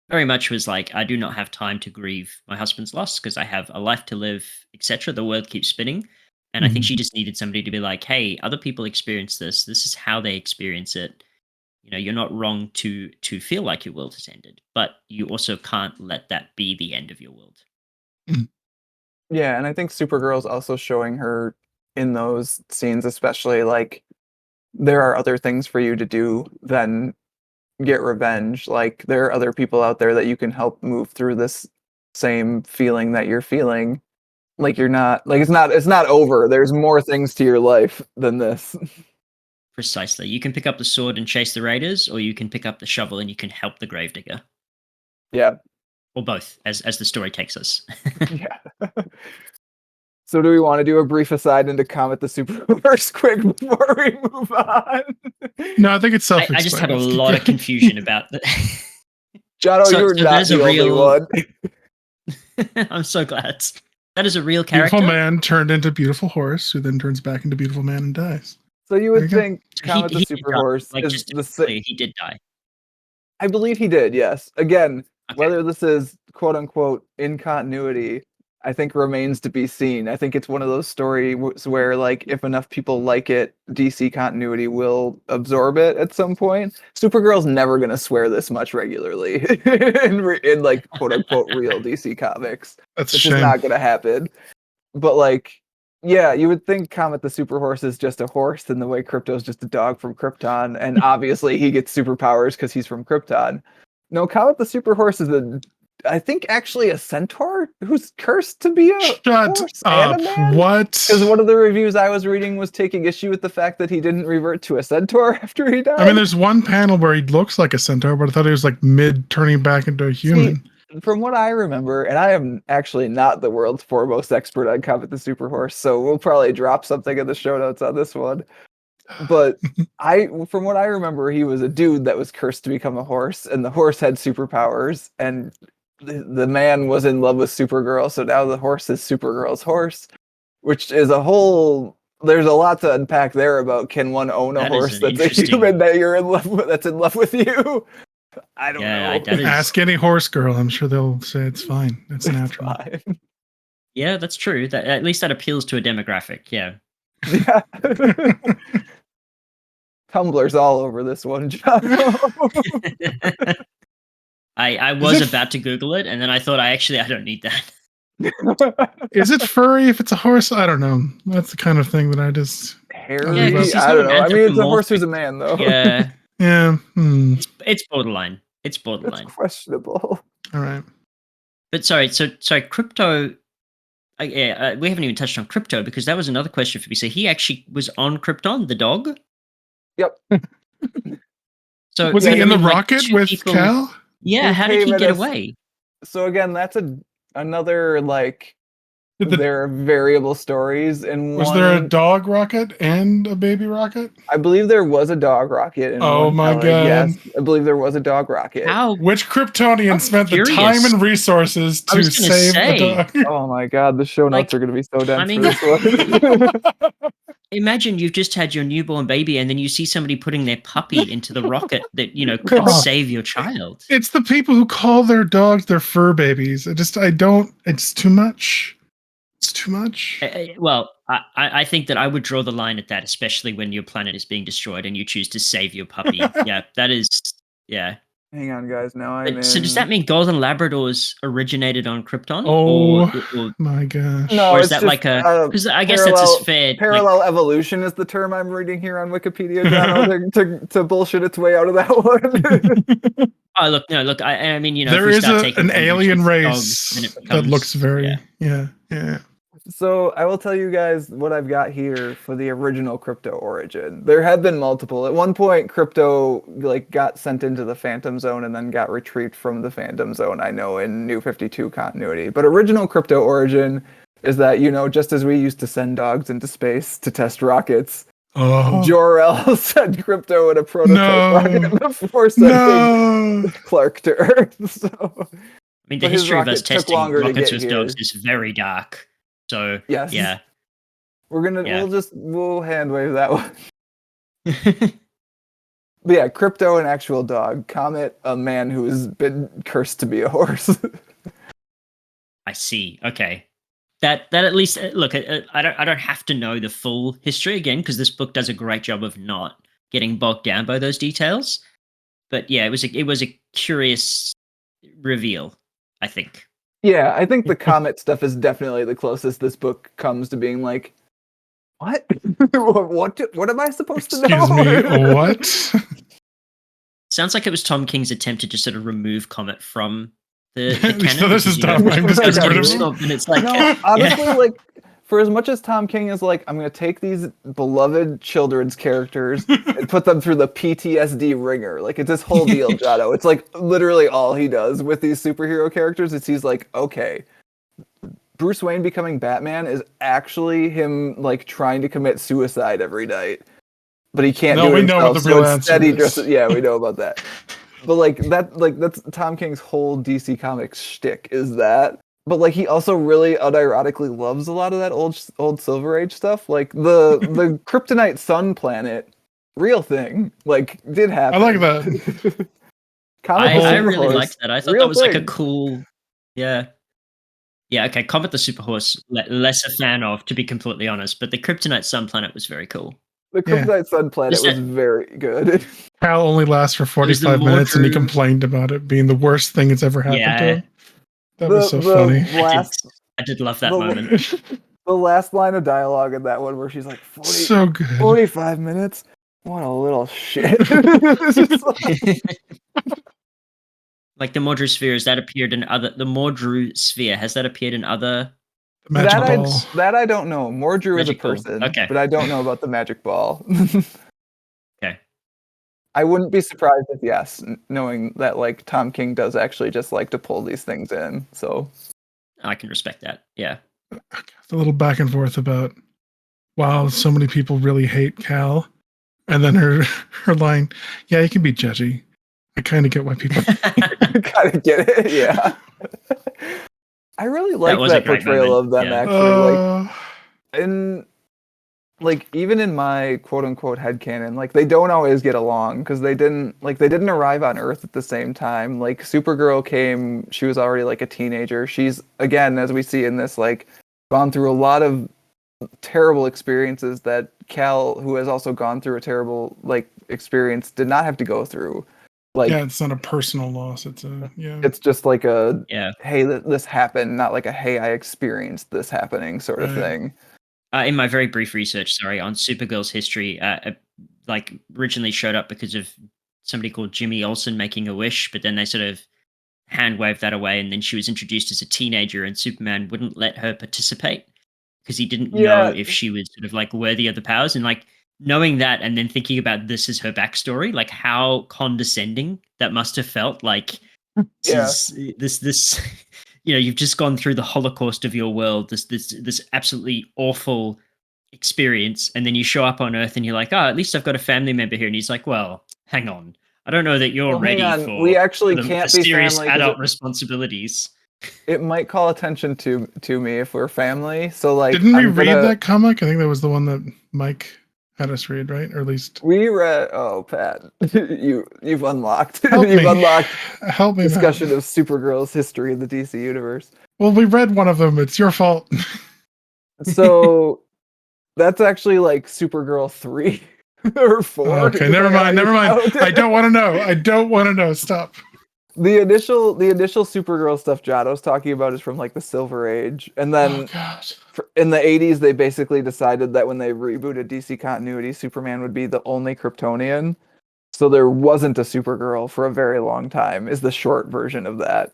very much was like, I do not have time to grieve my husband's loss because I have a life to live, etc. The world keeps spinning. And I think she just needed somebody to be like, hey, other people experience this. This is how they experience it. You're not wrong to feel like your world has ended, but you also can't let that be the end of your world. Yeah, and I think Supergirl's also showing her in those scenes, especially like there are other things for you to do than get revenge. Like there are other people out there that you can help move through this same feeling that you're feeling. Like you're not like it's not over. There's more things to your life than this. Precisely. You can pick up the sword and chase the raiders, or you can pick up the shovel and you can help the gravedigger. Yeah. Or both, as the story takes us. Yeah. So do we want to do a brief aside into Comet the Superverse quick before we move on? No, I think it's self-explanatory. I just had a lot of confusion about that. Jono, you're not the only one. I'm so glad. That is a real character. Beautiful man turned into beautiful horse, who then turns back into beautiful man and dies. So you would think Comet the Superhorse is the same. He did die. I believe he did, yes. Again, whether this is quote unquote in continuity, I think remains to be seen. I think it's one of those stories where, like, if enough people like it, DC continuity will absorb it at some point. Supergirl's never going to swear this much regularly in like quote unquote real DC comics. That's just not going to happen. But like, Yeah, you would think Comet the Super Horse is just a horse, and the way Krypto's just a dog from Krypton, and obviously he gets superpowers because he's from Krypton. No, Comet the Super Horse is I think actually a centaur who's cursed to be a Shut horse up. and a man. What? Because one of the reviews I was reading was taking issue with the fact that he didn't revert to a centaur after he died. I mean, there's one panel where he looks like a centaur, but I thought he was like mid turning back into a human. From what I remember, and I am actually not the world's foremost expert on Comet the Super Horse, so we'll probably drop something in the show notes on this one. But from what I remember, he was a dude that was cursed to become a horse, and the horse had superpowers, and the man was in love with Supergirl, so now the horse is Supergirl's horse, which is a whole. There's a lot to unpack there about can one own a horse that's a human that you're in love with, that's in love with you. I don't know. Ask any horse girl. I'm sure they'll say it's fine. It's natural. Fine. Yeah, that's true. That at least that appeals to a demographic. Yeah. Yeah. Tumblr's all over this one, John. I was about to Google it, and then I thought I don't need that. Is it furry if it's a horse? I don't know. That's the kind of thing that I just hairy. I don't know. I mean, it's a horse who's a man, though. Yeah. Yeah. It's borderline. It's borderline. It's questionable. All right. But sorry, Krypto. We haven't even touched on Krypto because that was another question for me. So he actually was on Krypton, the dog. Yep. So was he in the rocket with Cal? Yeah. How did he get away? So again, that's another like. There are variable stories, and was there a dog rocket and a baby rocket? I believe there was a dog rocket. Oh my god! Yes, I believe there was a dog rocket. How? Which Kryptonian spent the time and resources to save a dog? Oh my god! The show notes are going to be so dense for this one. Imagine you've just had your newborn baby, and then you see somebody putting their puppy into the rocket that could save your child. It's the people who call their dogs their fur babies. It's too much. It's too much. Well, I think that I would draw the line at that, especially when your planet is being destroyed and you choose to save your puppy. Yeah, that is. Yeah. Hang on, guys. Now So does that mean Golden Labradors originated on Krypton? Oh my gosh! No, or is that like a? Because I guess that's as fair. Parallel evolution is the term I'm reading here on Wikipedia, John, to bullshit its way out of that one. Oh look! I mean, there is an alien race that looks very yeah. So I will tell you guys what I've got here for the original Krypto origin. There have been multiple. At one point, Krypto got sent into the Phantom Zone and then got retrieved from the Phantom Zone, I know, in New 52 continuity. But original Krypto origin is that, just as we used to send dogs into space to test rockets, Jor-El sent Krypto in a prototype rocket before sending Clark to Earth. So, I mean, the history of us testing rockets with dogs is very dark. So yes. Yeah, we'll hand wave that one. But yeah, Krypto, an actual dog. Comet, a man who has been cursed to be a horse. I see. Okay, that at least look. I don't have to know the full history again because this book does a great job of not getting bogged down by those details. But yeah, it was a curious reveal, I think. Yeah, I think the Comet stuff is definitely the closest this book comes to being like, what? What am I supposed to know? Excuse me, what? Sounds like it was Tom King's attempt to just sort of remove Comet from the canon. So this is dumb. I'm just getting rid of him. And it's like, honestly, for as much as Tom King is like, I'm going to take these beloved children's characters and put them through the PTSD ringer. Like, it's this whole deal, Jado. It's like literally all he does with these superhero characters is he's like, okay, Bruce Wayne becoming Batman is actually him like trying to commit suicide every night, but he can't do it himself. So instead he just, we know about that. But that's Tom King's whole DC Comics shtick is that. But he also really unironically loves a lot of that old Silver Age stuff. Like the Kryptonite sun planet, real thing. Did happen. I like that. I really liked that. I thought that was like a cool, yeah. Okay, Comet the Super Horse, less a fan of, to be completely honest. But the Kryptonite sun planet was very cool. The Kryptonite sun planet was very good. Cal only lasts for 45 minutes, and he complained about it being the worst thing that's ever happened to him. That was so funny. I did love that moment. The last line of dialogue in that one where she's like, So good. 45 minutes? What a little shit. It's just Like the Mordru sphere, has that appeared in other? The Mordru sphere, has that appeared in other? The magic ball. That I don't know. Mordru is a Magic ball. person, Okay. but I don't know about the magic ball. Okay. I wouldn't be surprised if yes, knowing that like Tom King does actually just like to pull these things in. So I can respect that. Yeah. A little back and forth about, wow, so many people really hate Cal. And then her line, yeah, he can be judgy. I kind of get why people. kind of get it, yeah. I really like was a that great portrayal moment, of them yeah. actually. Even in my quote unquote headcanon, like they don't always get along because they didn't arrive on Earth at the same time. Like Supergirl came, she was already like a teenager. She's, again, as we see in this, like gone through a lot of terrible experiences that Cal, who has also gone through a terrible like experience, did not have to go through. Like, yeah, it's not a personal loss. it's just like a hey, this happened, not like a hey, I experienced this happening sort of thing. In my very brief research, on Supergirl's history, like originally showed up because of somebody called Jimmy Olsen making a wish, but then they sort of hand waved that away, and then she was introduced as a teenager, and Superman wouldn't let her participate because he didn't know if she was sort of like worthy of the powers, and like knowing that, and then thinking about this as her backstory, like how condescending that must have felt. Like this, you've just gone through the Holocaust of your world, this absolutely awful experience, and then you show up on Earth and you're like, at least I've got a family member here. And he's like, well, hang on, I don't know that you're ready for. We actually can't be serious family adult responsibilities. It might call attention to me if we're family. So like, didn't we read that comic? I think that was the one that Mike had us read, right? Or at least we read. Oh, Pat, you've unlocked. Help me. Discussion of Supergirl's history in the DC universe. Well, we read one of them. It's your fault. So that's actually like Supergirl 3 or 4. Okay, never mind. I don't want to know. Stop. The initial Supergirl stuff Jato's talking about is from like the Silver Age, and then in the 80s they basically decided that when they rebooted DC continuity, Superman would be the only Kryptonian, so there wasn't a Supergirl for a very long time. Is the short version of that.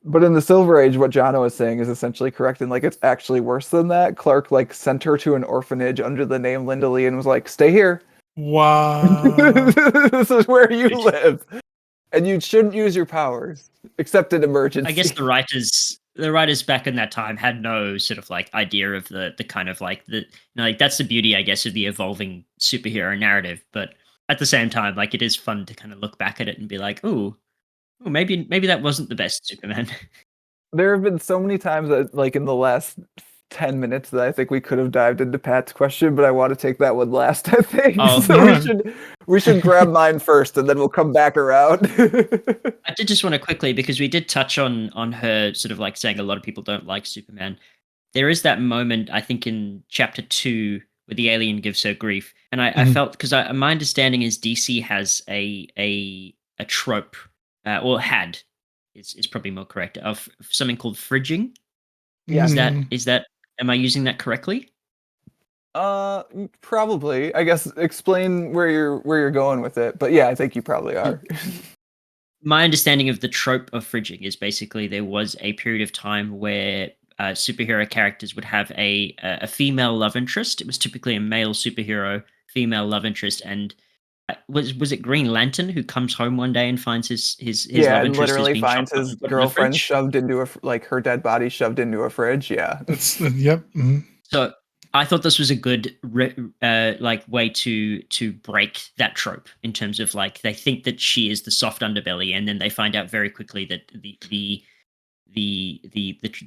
But in the Silver Age, what Jono is saying is essentially correct, and like it's actually worse than that. Clark like sent her to an orphanage under the name Linda Lee and was like, "Stay here. Wow, this is where you live." And you shouldn't use your powers, except in emergency. I guess the writers back in that time had no sort of like idea of the kind of like like that's the beauty, I guess, of the evolving superhero narrative. But at the same time, like it is fun to kind of look back at it and be like, ooh, maybe that wasn't the best Superman. There have been so many times that, like in the last 10 minutes, that I think we could have dived into Pat's question, but I want to take that one last, I think. So we should grab mine first, and then we'll come back around. I did just want to quickly, because we did touch on her sort of like saying a lot of people don't like Superman. There is that moment, I think, in chapter 2 where the alien gives her grief, and I felt, because my understanding is DC has a trope, or had, is probably more correct, of something called fridging. Yeah. Is that am I using that correctly? Probably. I guess explain where you're going with it, but yeah, I think you probably are. My understanding of the trope of fridging is basically there was a period of time where superhero characters would have a female love interest. It was typically a male superhero female love interest, and was it Green Lantern who comes home one day and finds his love interest literally finds his girlfriend shoved into her dead body shoved into a fridge. Yeah, yep. Mm-hmm. So I thought this was a good like way to break that trope, in terms of like they think that she is the soft underbelly, and then they find out very quickly that the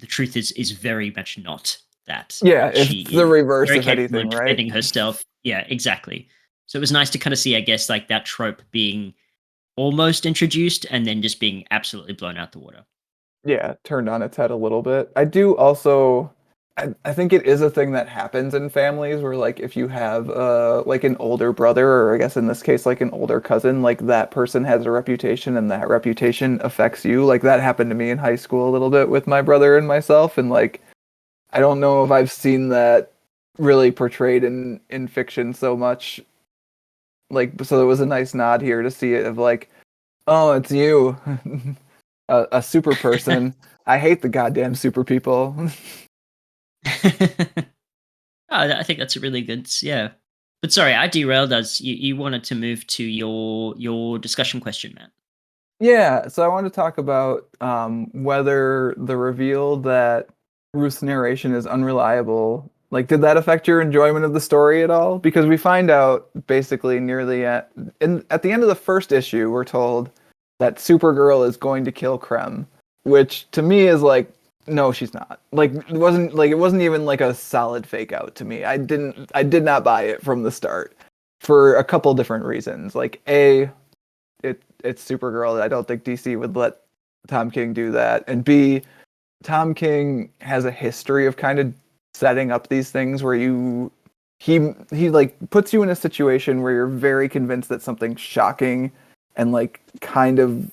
truth is very much not that. Yeah, it's the reverse of anything, right? Defending herself. Yeah, exactly. So it was nice to kind of see, I guess, like that trope being almost introduced and then just being absolutely blown out the water. Yeah, turned on its head a little bit. I do also, I think it is a thing that happens in families where, like, if you have like an older brother, or I guess in this case, like an older cousin, like that person has a reputation and that reputation affects you. Like that happened to me in high school a little bit with my brother and myself, and like I don't know if I've seen that really portrayed in fiction so much. Like, so it was a nice nod here to see it of like, oh, it's you, a super person. I hate the goddamn super people. I think that's a really good, yeah. But sorry, I derailed us. You wanted to move to your discussion question, Matt. Yeah, so I want to talk about whether the reveal that Ruth's narration is unreliable, like, did that affect your enjoyment of the story at all? Because we find out basically nearly at the end of the first issue, we're told that Supergirl is going to kill Krem, which to me is like, no, she's not. Like, it wasn't even like a solid fake out to me. I did not buy it from the start for a couple different reasons. Like, it's Supergirl. I don't think DC would let Tom King do that. And B, Tom King has a history of kind of setting up these things where he like puts you in a situation where you're very convinced that something shocking and like kind of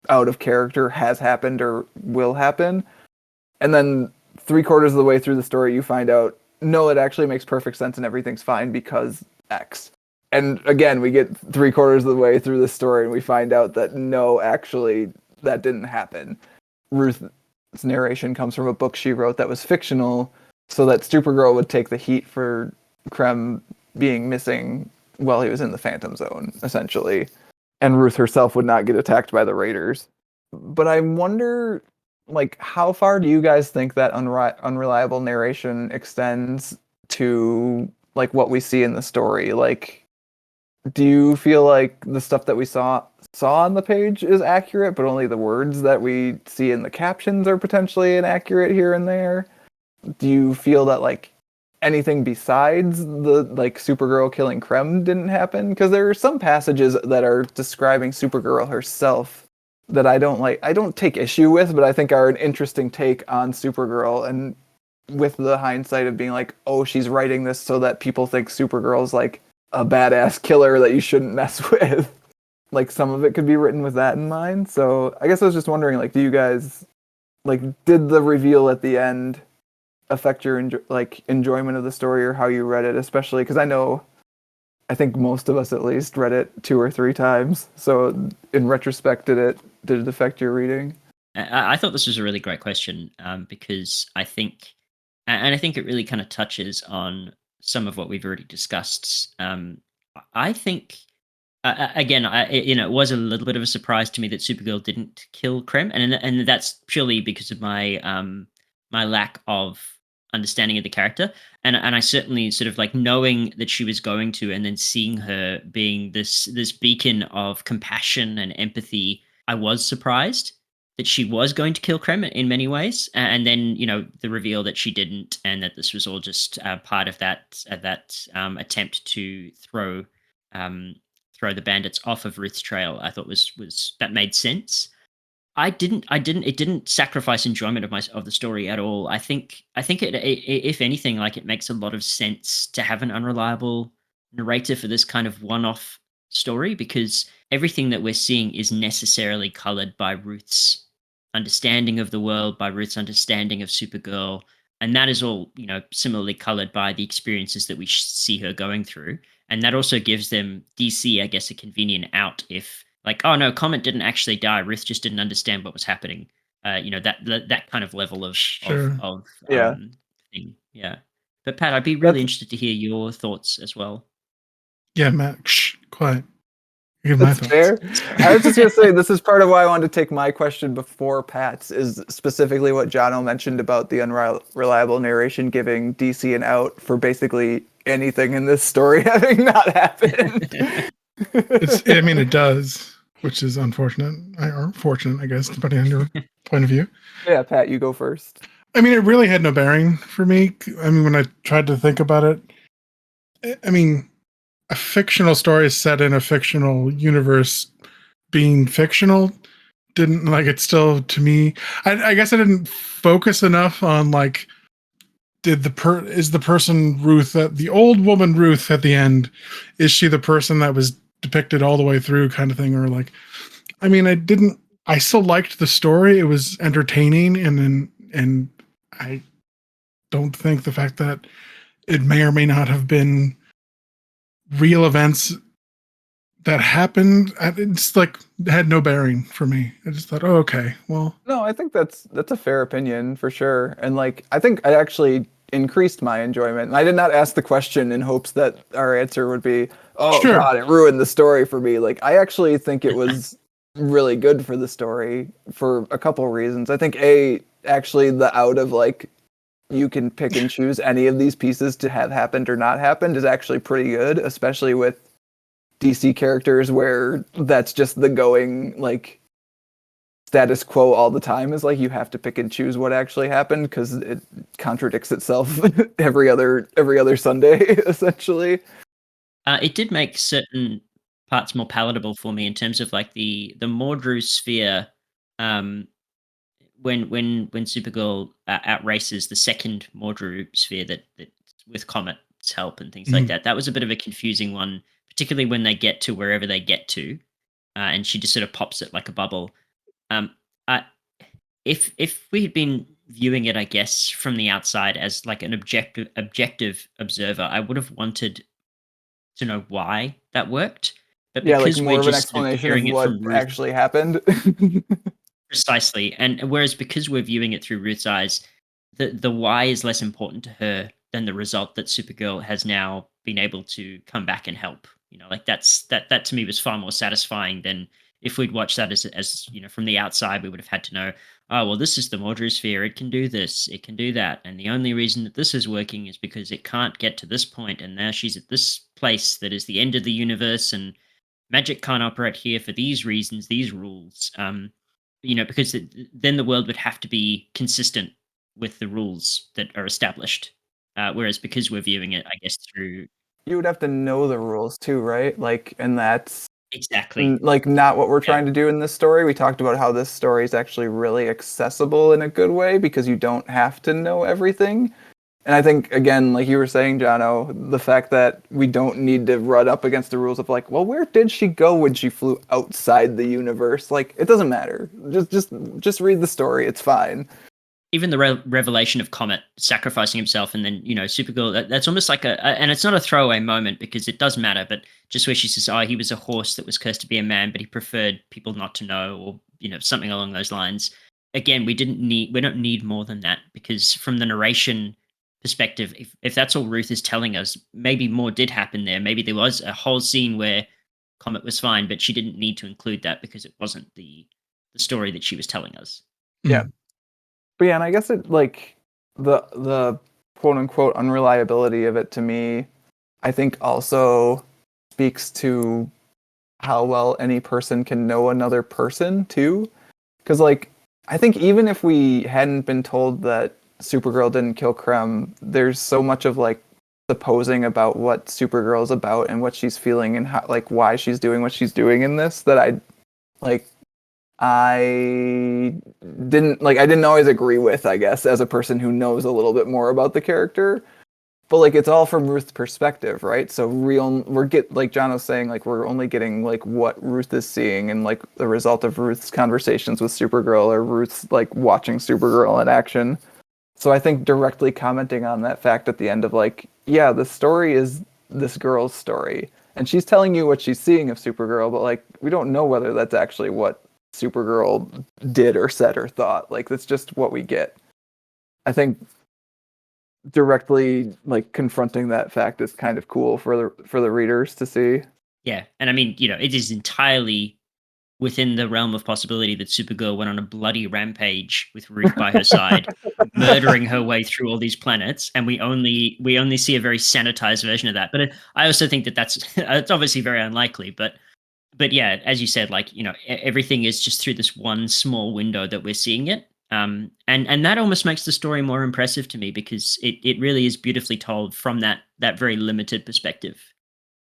out of character has happened or will happen. And then 3/4 of the way through the story, you find out, no, it actually makes perfect sense and everything's fine because X. And again, we get 3/4 of the way through the story and we find out that no, actually, that didn't happen. Ruth's narration comes from a book she wrote that was fictional, so that Supergirl would take the heat for Krem being missing while he was in the Phantom Zone, essentially. And Ruth herself would not get attacked by the Raiders. But I wonder, like, how far do you guys think that unreliable narration extends to, like, what we see in the story? Like, do you feel like the stuff that we saw on the page is accurate, but only the words that we see in the captions are potentially inaccurate here and there? Do you feel that like anything besides the like Supergirl killing Krem didn't happen? Because there are some passages that are describing Supergirl herself that I don't take issue with, but I think are an interesting take on Supergirl, and with the hindsight of being like, oh, she's writing this so that people think Supergirl's like a badass killer that you shouldn't mess with. Like, some of it could be written with that in mind. So I guess I was just wondering, like, do you guys, like, did the reveal at the end affect your enjoyment of the story or how you read it? Especially because I think most of us at least read it 2 or 3 times. So in retrospect, did it affect your reading? I thought this was a really great question, because I think it really kind of touches on some of what we've already discussed. I think, again, it was a little bit of a surprise to me that Supergirl didn't kill Krem, and that's purely because of my my lack of understanding of the character, and I certainly sort of like knowing that she was going to, and then seeing her being this beacon of compassion and empathy. I was surprised that she was going to kill Krem in many ways, and then the reveal that she didn't, and that this was all just part of that attempt to throw the bandits off of Ruth's trail. I thought was that made sense. It didn't sacrifice enjoyment of the story at all. I think it, if anything, like, it makes a lot of sense to have an unreliable narrator for this kind of one-off story, because everything that we're seeing is necessarily colored by Ruth's understanding of the world, by Ruth's understanding of Supergirl, and that is all similarly colored by the experiences that we see her going through. And that also gives them, DC, I guess, a convenient out if, like, oh no, Comet didn't actually die, Ruth just didn't understand what was happening. That kind of level of Sure. Yeah. thing. Yeah. But Pat, I'd be really interested to hear your thoughts as well. Yeah, Matt, shh, quiet. Give my That's thoughts. fair. I was just gonna say, this is part of why I wanted to take my question before Pat's, is specifically what Jono mentioned about the unreliable narration giving DC an out for basically anything in this story having not happened. I mean, it does, which is unfortunate, or fortunate, I guess, depending on your point of view. Yeah, Pat, you go first. I mean, it really had no bearing for me. I mean, when I tried to think about it, I mean, a fictional story set in a fictional universe being fictional didn't, like, it still, to me, I guess I didn't focus enough on, like, is the person Ruth, the old woman Ruth at the end, is she the person that was depicted all the way through, kind of thing? Or, like, I mean, I still liked the story. It was entertaining, and I don't think the fact that it may or may not have been real events that happened, it's like had no bearing for me. I just thought, oh, okay, well, No, I think that's a fair opinion for sure. And like I think I actually increased my enjoyment. And I did not ask the question in hopes that our answer would be, "Oh sure. God, it ruined the story for me." Like I actually think it was really good for the story for a couple reasons. I think actually the out of like you can pick and choose any of these pieces to have happened or not happened is actually pretty good, especially with DC characters where that's just the going like status quo all the time is like you have to pick and choose what actually happened because it contradicts itself every other Sunday essentially. It did make certain parts more palatable for me in terms of like the Mordru sphere. Um, when Supergirl outraces the second Mordru sphere that with Comet's help and things like Mhm. that. That was a bit of a confusing one, particularly when they get to wherever they get to, and she just sort of pops it like a bubble. Um, I, if we had been viewing it, I guess, from the outside as like an objective observer, I would have wanted to know why that worked. But Yeah, like because we're more of an just sort of explanation of hearing it what from Ruth. actually happened. Precisely, and whereas because we're viewing it through Ruth's eyes, the why is less important to her than the result that Supergirl has now been able to come back and help. Like that to me was far more satisfying than if we'd watched that as from the outside, we would have had to know, oh well, this is the Mordru sphere. It can do this, it can do that, and the only reason that this is working is because it can't get to this point, and now she's at this place that is the end of the universe, and magic can't operate here for these reasons, these rules. Because then the world would have to be consistent with the rules that are established. Whereas because we're viewing it, I guess, through You would have to know the rules too, right? Like, and that's exactly, like not what we're yeah, trying to do in this story. We talked about how this story is actually really accessible in a good way because you don't have to know everything. And I think again, like you were saying, Jono, the fact that we don't need to run up against the rules of like, well, where did she go when she flew outside the universe? Like, it doesn't matter. Just read the story. It's fine. even the revelation of Comet sacrificing himself, and then Supergirl. That's almost like and it's not a throwaway moment because it does matter. But just where she says, "Oh, he was a horse that was cursed to be a man, but he preferred people not to know," or something along those lines. Again, we don't need more than that because from the narration perspective, if that's all Ruth is telling us, maybe more did happen there. Maybe there was a whole scene where Comet was fine, but she didn't need to include that because it wasn't the story that she was telling us. Yeah. Mm. But yeah, and I guess it like the quote unquote unreliability of it to me, I think also speaks to how well any person can know another person too. Because like I think even if we hadn't been told that Supergirl didn't kill Krem, there's so much of like supposing about what Supergirl is about and what she's feeling and how like why she's doing what she's doing in this that like I didn't always agree with, I guess, as a person who knows a little bit more about the character. But like it's all from Ruth's perspective, right? So like John was saying, like we're only getting like what Ruth is seeing and like the result of Ruth's conversations with Supergirl or Ruth's like watching Supergirl in action. So I think directly commenting on that fact at the end of like, yeah, the story is this girl's story. And she's telling you what she's seeing of Supergirl, but like we don't know whether that's actually what Supergirl did or said or thought. Like that's just what we get. I think directly like confronting that fact is kind of cool for the readers to see. Yeah, and I mean, it is entirely within the realm of possibility that Supergirl went on a bloody rampage with Ruth by her side, murdering her way through all these planets, and we only see a very sanitized version of that. But I also think that that's it's obviously very unlikely. But yeah, as you said, like everything is just through this one small window that we're seeing it. And that almost makes the story more impressive to me because it really is beautifully told from that very limited perspective.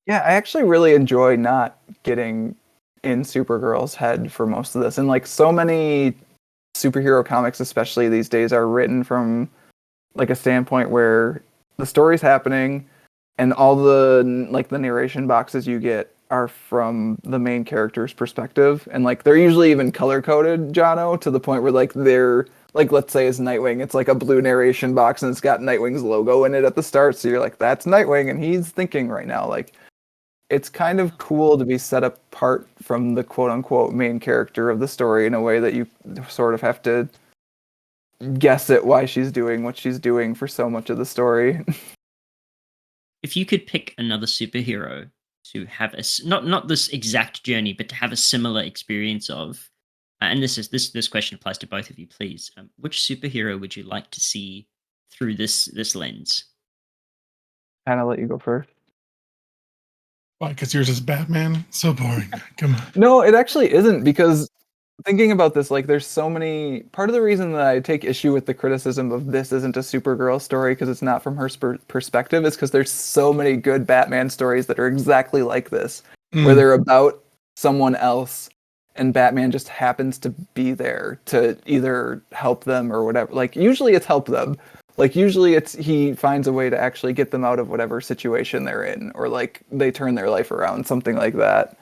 Yeah, I actually really enjoy not getting in Supergirl's head for most of this. And like so many superhero comics, especially these days, are written from like a standpoint where the story's happening and all the like the narration boxes you get are from the main character's perspective. And like they're usually even color coded, Jono, to the point where like they're like let's say is Nightwing, it's like a blue narration box and it's got Nightwing's logo in it at the start, so you're like, that's Nightwing and he's thinking right now. Like, it's kind of cool to be set apart from the quote unquote main character of the story in a way that you sort of have to guess at why she's doing what she's doing for so much of the story. If you could pick another superhero to have not this exact journey, but to have a similar experience of, and this question applies to both of you, please. Which superhero would you like to see through this lens? Kind of let you go first. Why? Because yours is Batman? So boring. Come on. No, it actually isn't, because thinking about this, like, there's so many. Part of the reason that I take issue with the criticism of this isn't a Supergirl story because it's not from her perspective is because there's so many good Batman stories that are exactly like this, where they're about someone else and Batman just happens to be there to either help them or whatever. Like, usually it's help them. Like, usually it's he finds a way to actually get them out of whatever situation they're in, or like they turn their life around, something like that.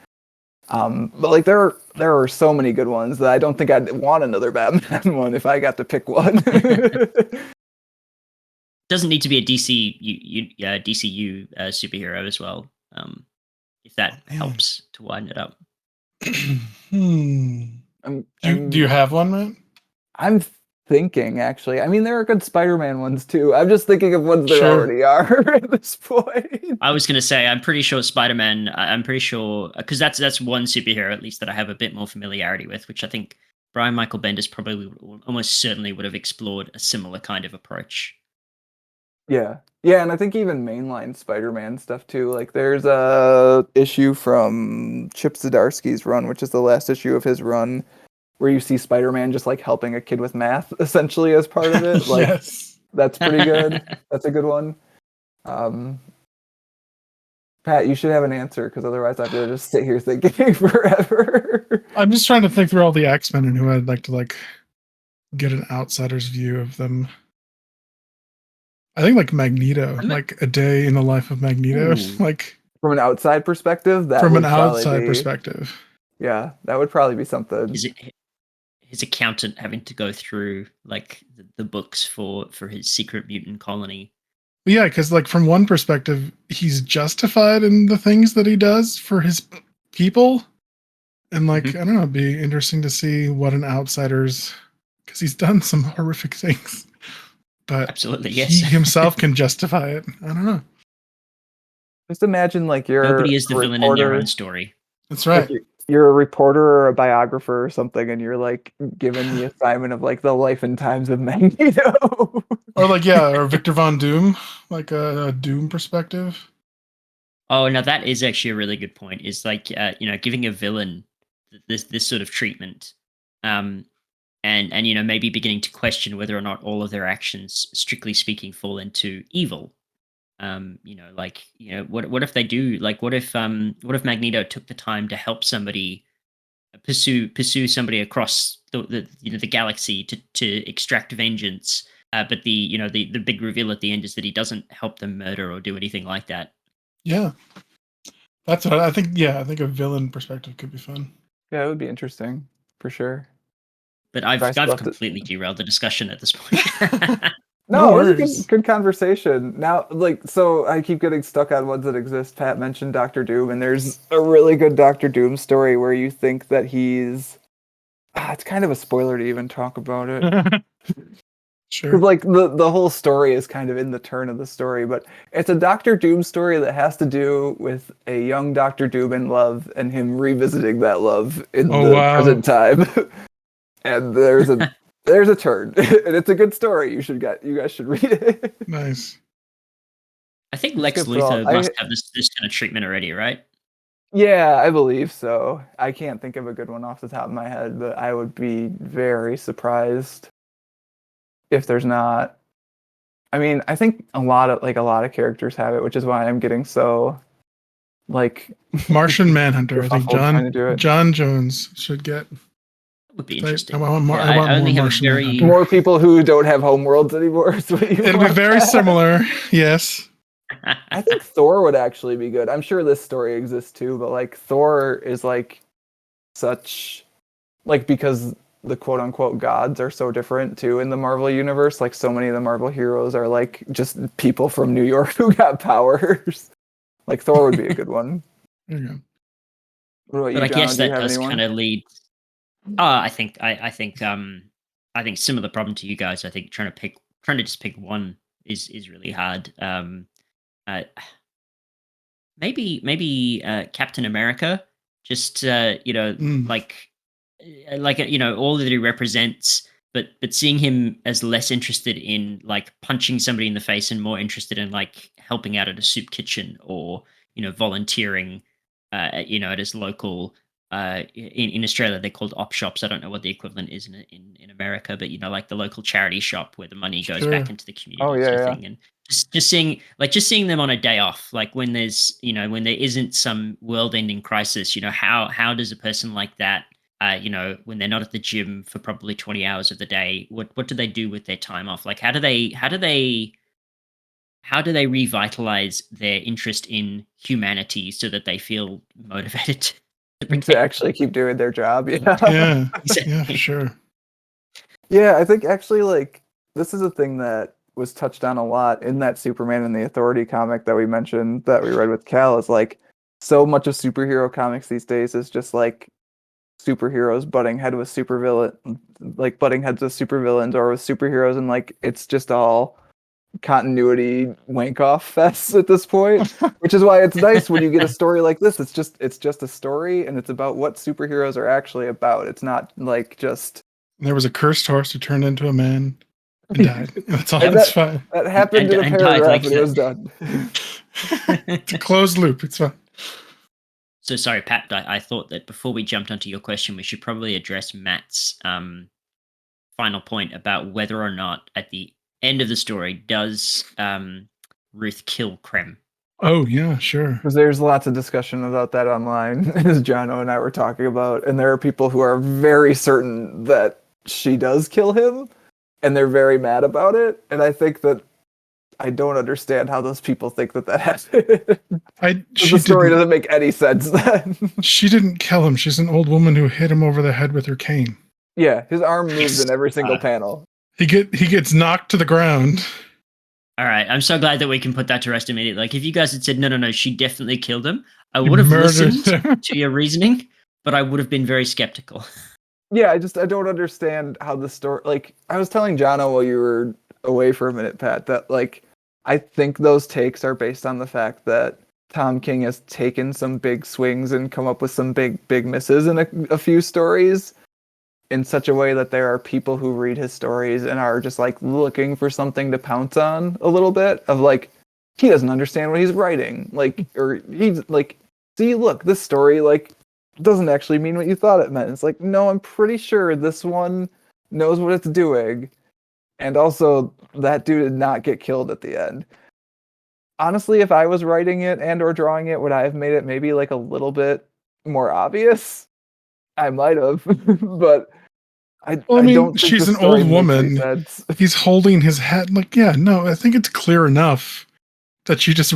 But like there are so many good ones that I don't think I'd want another Batman one if I got to pick one. Doesn't need to be a DCU superhero as well, if that helps to widen it up. Do you have one, Matt? I'm thinking, actually. I mean, there are good Spider-Man ones too. I'm just thinking of ones there Sure. already are at this point. I was going to say, I'm pretty sure Spider-Man, I'm pretty sure, because that's one superhero, at least, that I have a bit more familiarity with, which I think Brian Michael Bendis probably almost certainly would have explored a similar kind of approach. Yeah. Yeah, and I think even mainline Spider-Man stuff too. Like, there's a issue from Chip Zdarsky's run, which is the last issue of his run, where you see Spider-Man just like helping a kid with math essentially as part of it. Like, Yes. that's pretty good. That's a good one. Pat, you should have an answer, because otherwise I have to just sit here thinking forever. I'm just trying to think through all the X-Men and who I'd like to like get an outsider's view of them. I think like Magneto, like a day in the life of Magneto, Ooh. like From an outside perspective, that from would an probably outside be, perspective. yeah, that would probably be something. His accountant having to go through like the books for his secret mutant colony. Yeah, because like from one perspective, he's justified in the things that he does for his people, and like I don't know, it'd be interesting to see what an outsider's, because he's done some horrific things, but Absolutely, yes. he himself can justify it. I don't know. Just imagine like you're Nobody is the a villain in their reporter. own story. That's right. Like you're a reporter or a biographer or something, and you're like given the assignment of like the life and times of Magneto. Or like or Victor Von Doom, like a Doom perspective. Oh, now that is actually a really good point. Is like giving a villain this sort of treatment, and maybe beginning to question whether or not all of their actions, strictly speaking, fall into evil. What if they do? Like, what if Magneto took the time to help somebody pursue somebody across the galaxy to extract vengeance? But the big reveal at the end is that he doesn't help them murder or do anything like that. Yeah, that's what I think. Yeah, I think a villain perspective could be fun. Yeah, it would be interesting for sure. But I've I still have to- completely derailed the discussion at this point. No, it was a worries. good conversation. Now, like, so I keep getting stuck on ones that exist. Pat mentioned Doctor Doom, and there's a really good Doctor Doom story where you think that he's. It's kind of a spoiler to even talk about it. Sure. Because like the whole story is kind of in the turn of the story, but it's a Doctor Doom story that has to do with a young Doctor Doom in love and him revisiting that love in present time. And there's a turn, and it's a good story. You guys should read it. Nice. I think Lex Luthor must have this kind of treatment already, right? Yeah, I believe so. I can't think of a good one off the top of my head, but I would be very surprised if there's not. I mean, I think a lot of characters have it, which is why I'm getting so like Martian Manhunter. I think trying to do it. John Jones should get. That would be interesting. I want I only more have Martian very Manhunter. More people who don't have homeworlds anymore. It'll be very similar. Yes. I think Thor would actually be good. I'm sure this story exists too, but like Thor is like such like because the quote unquote gods are so different too in the Marvel universe. Like so many of the Marvel heroes are like just people from New York who got powers. Like Thor would be a good one. There you go. What about But you, I John? guess Do you that have does anyone? kind of lead. I think similar problem to you guys. I think trying to just pick one is really hard. Uh, maybe Captain America. Just Mm. all that he represents, but seeing him as less interested in like punching somebody in the face and more interested in like helping out at a soup kitchen or volunteering, at his local. In Australia, they're called op shops. I don't know what the equivalent is in America, but like the local charity shop where the money goes Sure. back into the Oh community, yeah, sort of yeah. thing. And just seeing them on a day off, like when there's when there isn't some world-ending crisis, how does a person like that, when they're not at the gym for probably 20 hours of the day, what do they do with their time off? Like how do they revitalize their interest in humanity so that they feel motivated to To protect actually keep doing their job. Yeah. Yeah. Yeah, exactly. for sure. Yeah, I think actually like this is a thing that was touched on a lot in that Superman and the Authority comic that we mentioned that we read with Cal is like so much of superhero comics these days is just like superheroes butting heads with supervillains or with superheroes, and like it's just all continuity wank off fest at this point, which is why it's nice when you get a story like this. It's just a story, and it's about what superheroes are actually about. It's not like just There was a cursed horse who turned into a man and died. That's all. and That's fine. that happened in a and died paragraph like and it was done. It's a closed loop. It's fine. So sorry, Pat. I thought that before we jumped onto your question, we should probably address Matt's final point about whether or not at the end of the story does Ruth kill Krem. Oh yeah, sure. Because there's lots of discussion about that online, as Jono and I were talking about, and there are people who are very certain that she does kill him, and they're very mad about it. And I think that I don't understand how those people think that happened. The story doesn't make any sense then. She didn't kill him. She's an old woman who hit him over the head with her cane. Yeah, his arm moves in every single panel. He gets knocked to the ground. All right, I'm so glad that we can put that to rest immediately. Like, if you guys had said, no, she definitely killed him, I would have listened to your reasoning, but I would have been very skeptical. Yeah, I don't understand how the story... Like, I was telling Jono while you were away for a minute, Pat, that, like, I think those takes are based on the fact that Tom King has taken some big swings and come up with some big misses in a few stories in such a way that there are people who read his stories and are just like looking for something to pounce on a little bit of like, he doesn't understand what he's writing. Like, or he's like, see, look, this story like doesn't actually mean what you thought it meant. It's like, no, I'm pretty sure this one knows what it's doing. And also that dude did not get killed at the end. Honestly, if I was writing it and or drawing it, would I have made it maybe like a little bit more obvious? I might have, but I mean, don't think she's an old woman. He's holding his head. Like, yeah, no, I think it's clear enough that she just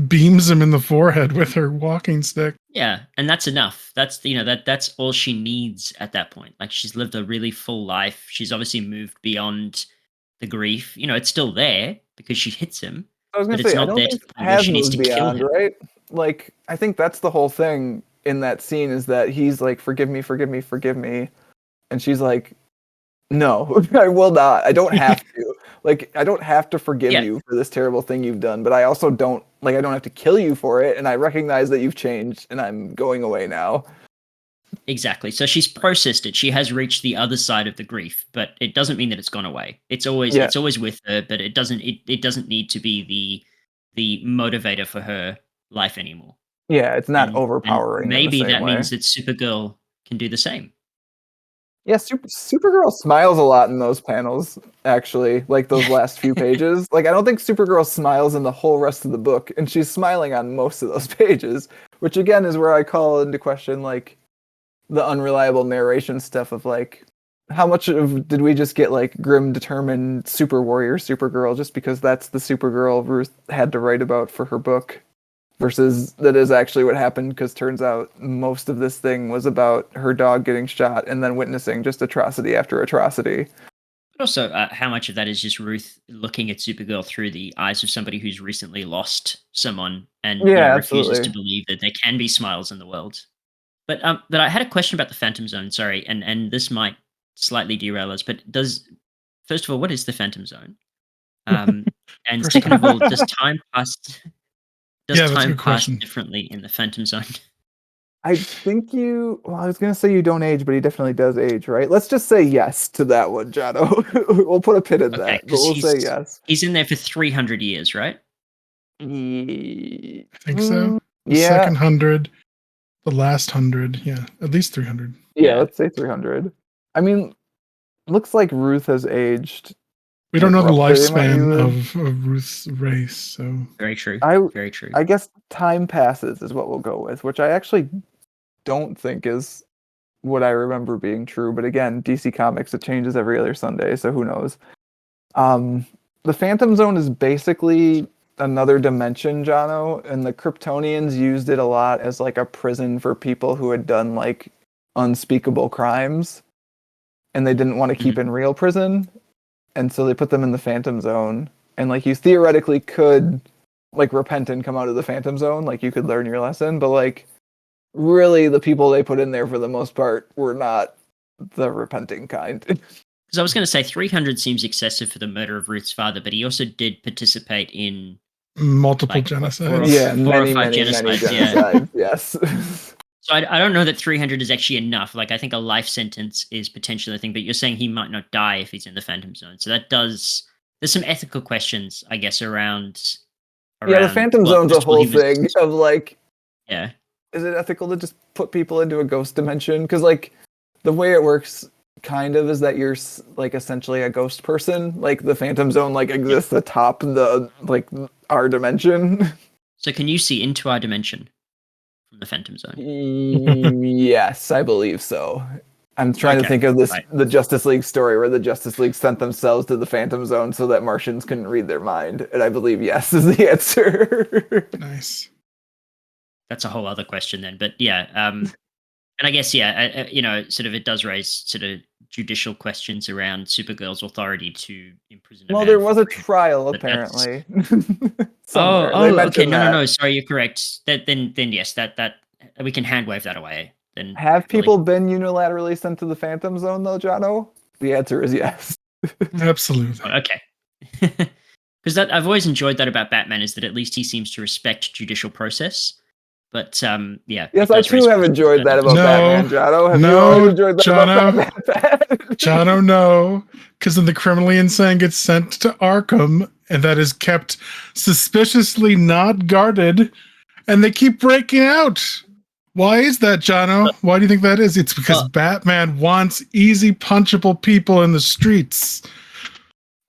beams him in the forehead with her walking stick. Yeah, and that's enough. That's that's all she needs at that point. Like, she's lived a really full life. She's obviously moved beyond the grief. It's still there because she hits him. I was gonna say, I don't think has moved beyond, right? Like, I think that's the whole thing in that scene is that he's like, forgive me, and she's like, no, I will not. I don't have to. Like, I don't have to forgive you for this terrible thing you've done, but I also don't have to kill you for it, and I recognize that you've changed, and I'm going away now. Exactly. So she's processed it. She has reached the other side of the grief, but it doesn't mean that it's gone away. It's always with her, but it doesn't need to be the motivator for her life anymore. Yeah, it's not overpowering. And maybe that means that Supergirl can do the same. Yeah, Supergirl smiles a lot in those panels, actually, like those last few pages. Like, I don't think Supergirl smiles in the whole rest of the book, and she's smiling on most of those pages, which again is where I call into question, like, the unreliable narration stuff of, like, how much did we just get, like, grim, determined super warrior Supergirl just because that's the Supergirl Ruth had to write about for her book? versus that is actually what happened, because turns out most of this thing was about her dog getting shot and then witnessing just atrocity after atrocity. But also, how much of that is just Ruth looking at Supergirl through the eyes of somebody who's recently lost someone and Yeah, refuses to absolutely. believe that there can be smiles in the world. But I had a question about the Phantom Zone. Sorry, and this might slightly derail us. But first of all, what is the Phantom Zone? And First second of all, off. does time pass? Does Yeah, that's a time good pass question. differently in the Phantom Zone? I think well, I was going to say you don't age, but he definitely does age, right? Let's just say yes to that one, Jono. We'll put a pin in Okay, that, but because we'll say yes. he's in there for 300 years, right? Ye- I think so. The Yeah, second 100, the last 100. Yeah, at least 300. yeah, Yeah. let's say 300. I mean, looks like Ruth has aged. We don't Like, know the roughly the amount you lifespan would. of Ruth's race, so Very true. I Very true. I guess time passes is what we'll go with, which I actually don't think is what I remember being true. But again, DC Comics, it changes every other Sunday, so who knows? The Phantom Zone is basically another dimension, Jono, and the Kryptonians used it a lot as like a prison for people who had done like unspeakable crimes, and they didn't want to keep in real prison, and so they put them in the Phantom Zone. And like you theoretically could like repent and come out of the Phantom Zone, like you could learn your lesson, but like really the people they put in there for the most part were not the repenting kind. Because I was going to say 300 seems excessive for the murder of Ruth's father, but he also did participate in multiple like what, genocides. Yeah, four or many, five many, many genocides. Yeah. genocides. Yes. So I don't know that 300 is actually enough. Like I think a life sentence is potentially a thing, but you're saying he might not die if he's in the Phantom Zone. So there's some ethical questions, I guess, around. Yeah, the Phantom well, Zone's a first of all, whole he was- thing of like, Yeah. is it ethical to just put people into a ghost dimension? Because like the way it works kind of is that you're like essentially a ghost person. Like the Phantom Zone like exists atop the like our dimension. So can you see into our dimension from the Phantom Zone? Yes, I believe so. I'm trying to Okay, think of right. the Justice League story where the Justice League sent themselves to the Phantom Zone so that Martians couldn't read their mind, and I believe yes is the answer. Nice. That's a whole other question then. But yeah, and I guess sort of it does raise sort of judicial questions around Supergirl's authority to imprison a Well, man there for was a 300 trial but that's- apparently. Oh, Somewhere they okay. mentioned that. No. Sorry, you're correct. Then yes, that we can hand wave that away. Then Have happily. people been unilaterally sent to the Phantom Zone though, Jono? The answer is yes. Absolutely. Oh, okay. Because that I've always enjoyed that about Batman is that at least he seems to respect judicial process. But yeah. Yes, it I does raise too have questions enjoyed that about No, Batman, Jono. Have you no, always enjoyed that Jono. about Batman? Jono, no, because then the criminally insane gets sent to Arkham, and that is kept suspiciously not guarded, and they keep breaking out. Why is that, Jono? Why do you think that is? It's because Well- Batman wants easy punchable people in the streets.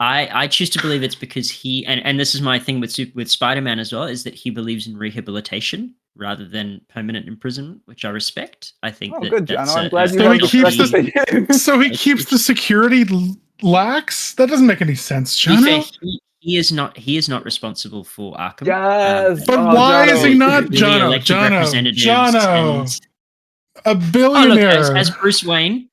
I choose to believe it's because he and this is my thing with Spider-Man as well is that he believes in rehabilitation rather than permanent imprisonment, which I respect. I think Oh, good, that's Jono. I'm glad you So have he the keeps correct opinion. So he keeps the security lax? That doesn't make any sense, To be fair, Jono. he is not responsible for Arkham. Yes. But Oh, why is he Jono. not, The Jono? elected representatives Jono, a Oh, look, billionaire. as Bruce Wayne,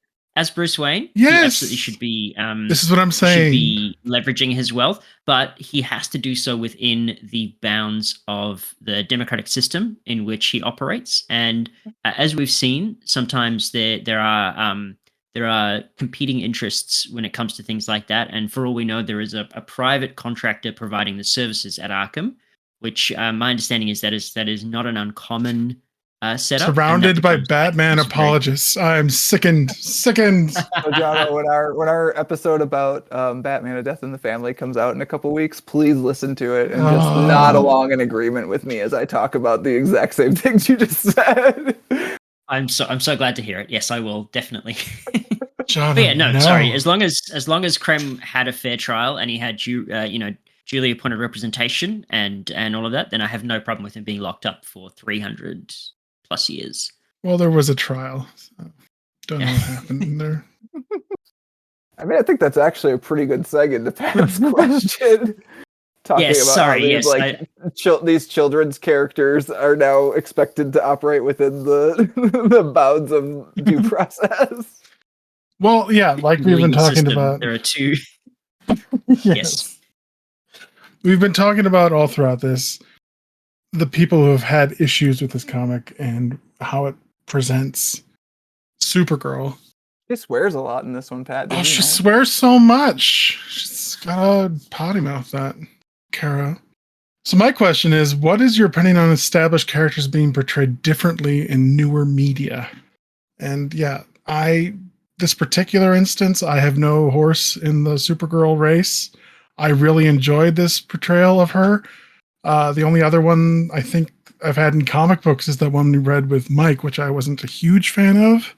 he Yes. absolutely should be. This is what I'm saying. Should be leveraging his wealth, but he has to do so within the bounds of the democratic system in which he operates. And as we've seen, sometimes there are competing interests when it comes to things like that. And for all we know, there is a private contractor providing the services at Arkham, which my understanding is that is not an uncommon setup. Surrounded by Batman apologists. I'm sickened. So, Jono, when our episode about Batman: A Death in the Family comes out in a couple weeks, please listen to it and just nod along in agreement with me as I talk about the exact same things you just said. I'm so glad to hear it. Yes, I will definitely. Jono, But yeah, no, sorry. As long as Krem had a fair trial and he had duly appointed representation and all of that, then I have no problem with him being locked up for 300 plus years. Well, there was a trial. So don't know what happened there. I mean, I think that's actually a pretty good segue into Pat's question. talking Yes, about sorry, how these yes, these children's characters are now expected to operate within the the bounds of due process. Well, yeah, like in the we've been legal talking system, about. there are two. Yes. Yes. We've been talking about all throughout this the people who have had issues with this comic and how it presents Supergirl. She swears a lot in this one, Pat. Did Oh, you she know? swears so much. She's got a potty mouth, that Kara. So my question is, what is your opinion on established characters being portrayed differently in newer media? And yeah, this particular instance, I have no horse in the Supergirl race. I really enjoyed this portrayal of her. The only other one I think I've had in comic books is that one we read with Mike, which I wasn't a huge fan of.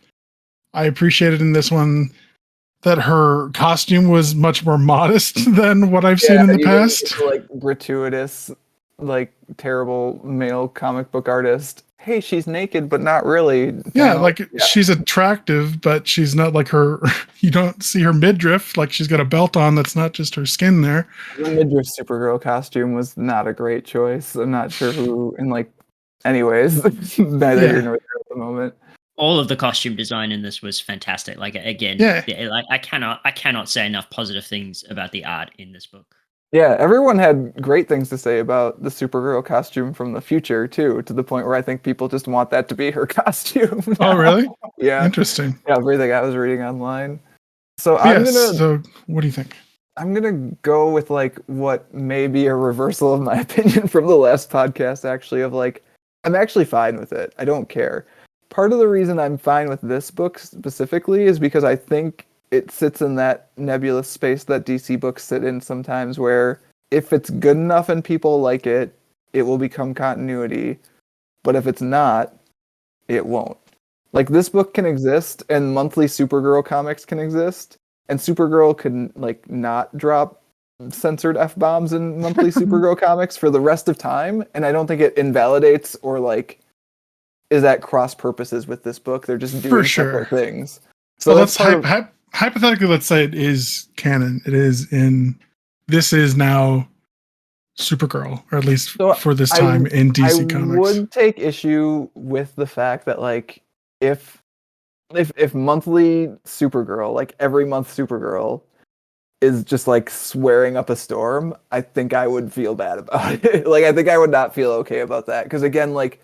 I appreciated in this one that her costume was much more modest than what I've seen in the you didn't past. get the, like gratuitous, like terrible male comic book artist. Hey, she's naked, but not really. Yeah, Panel. like she's attractive, but she's not like her. You don't see her midriff. Like she's got a belt on that's not just her skin there. The midriff Supergirl costume was not a great choice. I'm not sure who. And like, anyways, neither here nor there at the moment. All of the costume design in this was fantastic. Like again, Yeah. like I cannot say enough positive things about the art in this book. Yeah, everyone had great things to say about the Supergirl costume from the future too, to the point where I think people just want that to be her costume. Oh, really? Yeah. Interesting. Yeah, everything I was reading online. So So what do you think? I'm gonna go with like what may be a reversal of my opinion from the last podcast, actually, of like I'm actually fine with it. I don't care. Part of the reason I'm fine with this book specifically is because I think it sits in that nebulous space that DC books sit in sometimes, where if it's good enough and people like it, it will become continuity. But if it's not, it won't. Like this book can exist and monthly Supergirl comics can exist, and Supergirl could like not drop censored F-bombs in monthly Supergirl comics for the rest of time, and I don't think it invalidates or like is at cross purposes with this book. They're just doing separate things. So well, let's hypothetically, let's say it is canon. It is this is now Supergirl, or at least for this time in DC Comics. I would take issue with the fact that like if monthly Supergirl, like every month Supergirl, is just like swearing up a storm, I think I would feel bad about it. Like I think I would not feel okay about that. Because again, like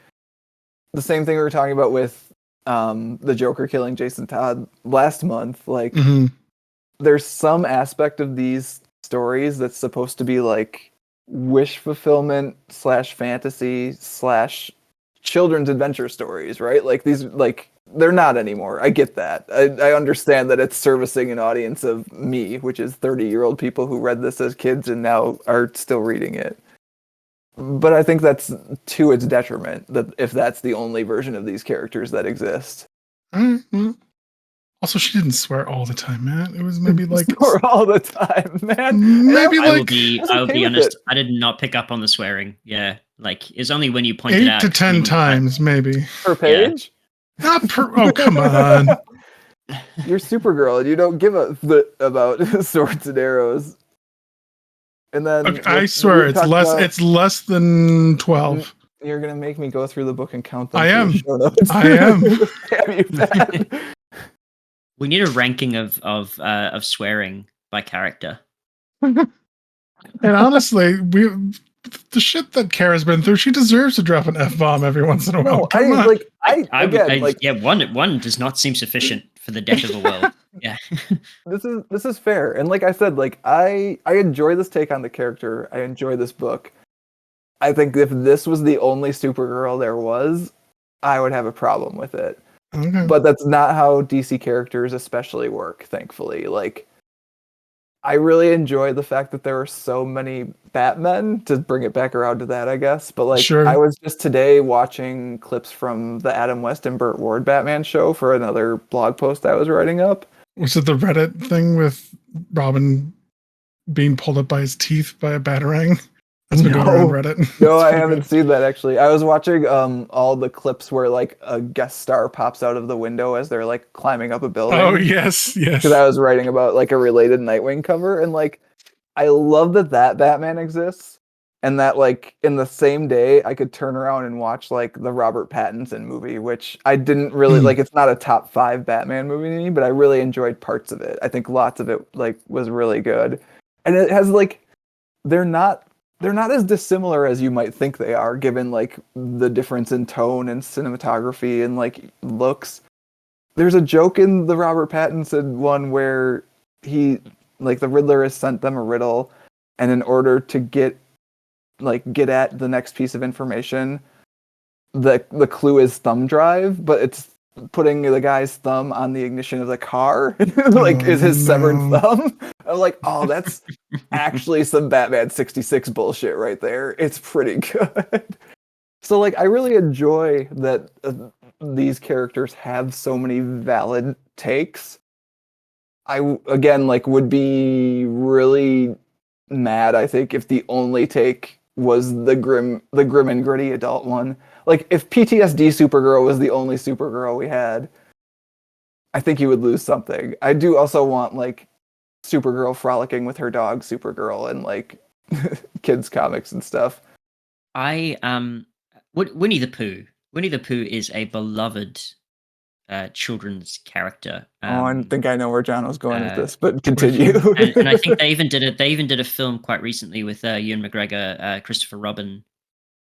the same thing we were talking about with the Joker killing Jason Todd last month, like there's some aspect of these stories that's supposed to be like wish fulfillment / fantasy / children's adventure stories, right? Like these, like they're not anymore. I get that. I understand that it's servicing an audience of me, which is 30-year-old people who read this as kids and now are still reading it. But I think that's to its detriment, that if that's the only version of these characters that exist. Also, she didn't swear all the time, man. It was maybe like swear all the time, man. Maybe I like will be honest. I did not pick up on the swearing. Yeah, like it's only when you pointed 8 out to 10 times, maybe per page. Yeah. Not per. Oh, come on. You're Supergirl, and you don't give a about swords and arrows. And then okay, I swear it's less. It's less than 12. You're gonna make me go through the book and count them. I am. I am. Damn you, Pat. We need a ranking of swearing by character. And honestly, the shit that Kara's been through, she deserves to drop an F-bomb every once in a while. Yeah, one does not seem sufficient for the death of a world. Yeah. This is fair. And like I said, like I enjoy this take on the character. I enjoy this book. I think if this was the only Supergirl there was, I would have a problem with it. Okay. But that's not how DC characters especially work, thankfully. Like I really enjoy the fact that there are so many Batmen, to bring it back around to that, I guess. But like I was just today watching clips from the Adam West and Burt Ward Batman show for another blog post I was writing up. Was it the Reddit thing with Robin being pulled up by his teeth by a batarang? That's been going around Reddit. No, I haven't seen that actually. I was watching all the clips where like a guest star pops out of the window as they're like climbing up a building. Oh yes. Because I was writing about like a related Nightwing cover, and like I love that Batman exists, and that like in the same day I could turn around and watch like the Robert Pattinson movie, which I didn't really Mm. like. It's not a top 5 Batman movie to me, but I really enjoyed parts of it. I think lots of it like was really good, and it has like they're not as dissimilar as you might think they are, given like the difference in tone and cinematography and like looks. There's a joke in the Robert Pattinson one where he like the Riddler has sent them a riddle, and in order to get at the next piece of information, the clue is thumb drive, but it's putting the guy's thumb on the ignition of the car, like Oh, is his severed no. thumb. I'm like, oh, that's actually some Batman 66 bullshit right there. It's pretty good. So like, I really enjoy that these characters have so many valid takes. Again like would be really mad, I think, if the only take was the grim and gritty adult one. Like if PTSD Supergirl was the only Supergirl we had, I think you would lose something. I do also want like Supergirl frolicking with her dog Supergirl and like kids comics and stuff. I Winnie the Pooh. Winnie the Pooh is a beloved children's character. Oh, I think I know where John was going with Uh, this, but continue. and I think they even did it. They even did a film quite recently with Ewan McGregor, Christopher Robin,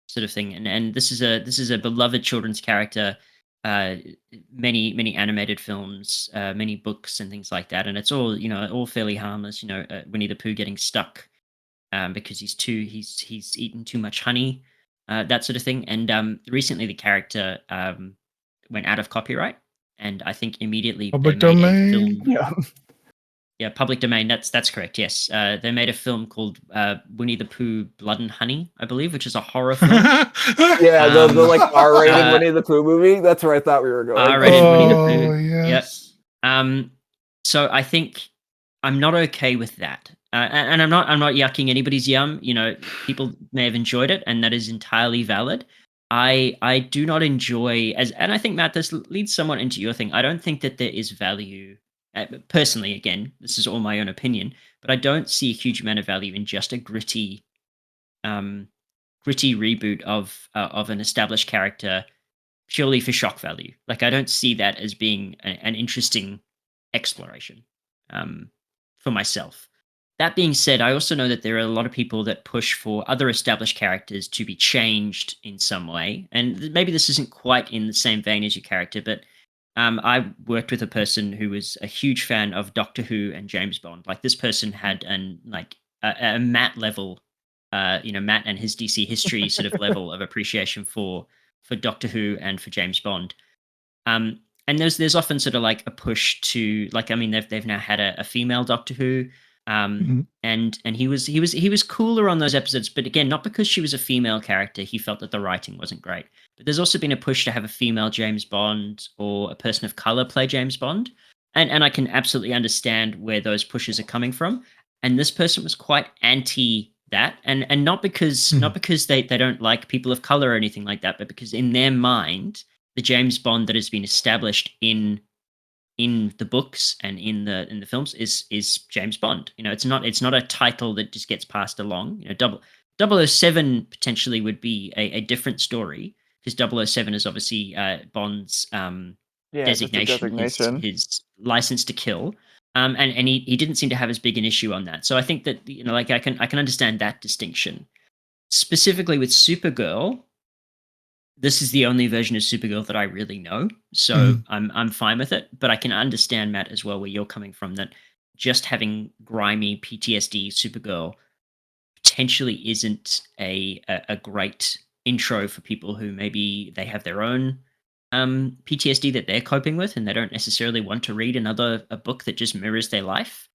sort of thing. And this is a beloved children's character. Uh, many animated films, many books, and things like that. And it's all all fairly harmless. Winnie the Pooh getting stuck because he's eaten too much honey, that sort of thing. And recently the character went out of copyright, and I think immediately they Public made a domain. film. Yeah. Yeah, public domain. That's correct. Yes, they made a film called Winnie the Pooh: Blood and Honey, I believe, which is a horror film. Yeah, the like R-rated Uh, Winnie the Pooh movie. That's where I thought we were going. R-rated Winnie the Oh, Pooh. Yep. yes. So I think I'm not okay with that, and I'm not yucking anybody's yum. People may have enjoyed it, and that is entirely valid. I do not enjoy and I think Matt, this leads somewhat into your thing. I don't think that there is value. Personally, again, this is all my own opinion, but I don't see a huge amount of value in just a um, gritty reboot of an established character purely for shock value. Like I don't see that as being an interesting exploration um, for myself. That being said, I also know that there are a lot of people that push for other established characters to be changed in some way. And maybe this isn't quite in the same vein as your character, but I worked with a person who was a huge fan of Doctor Who and James Bond. Like this person had a Matt level, Matt and his DC history sort of level of appreciation for Doctor Who and for James Bond. And there's often sort of like a push to like I mean they've now had a female Doctor Who, Mhm. and he was cooler on those episodes, but again not because she was a female character. He felt that the writing wasn't great. But there's also been a push to have a female James Bond or a person of color play James Bond, and I can absolutely understand where those pushes are coming from. And this person was quite anti that, and not because Mhm. they don't like people of color or anything like that, but because in their mind the James Bond that has been established in the books and in the films is James Bond. It's not a title that just gets passed along. Double O Seven potentially would be a different story because 007 is obviously Bond's Yeah, just a designation, designation. his license to kill. And he didn't seem to have as big an issue on that. So I think that like I can understand that distinction. Specifically with Supergirl, this is the only version of Supergirl that I really know, so Mhm. I'm fine with it. But I can understand Matt as well, where you're coming from. That just having grimy PTSD Supergirl potentially isn't a great intro for people who maybe they have their own PTSD that they're coping with, and they don't necessarily want to read a book that just mirrors their life.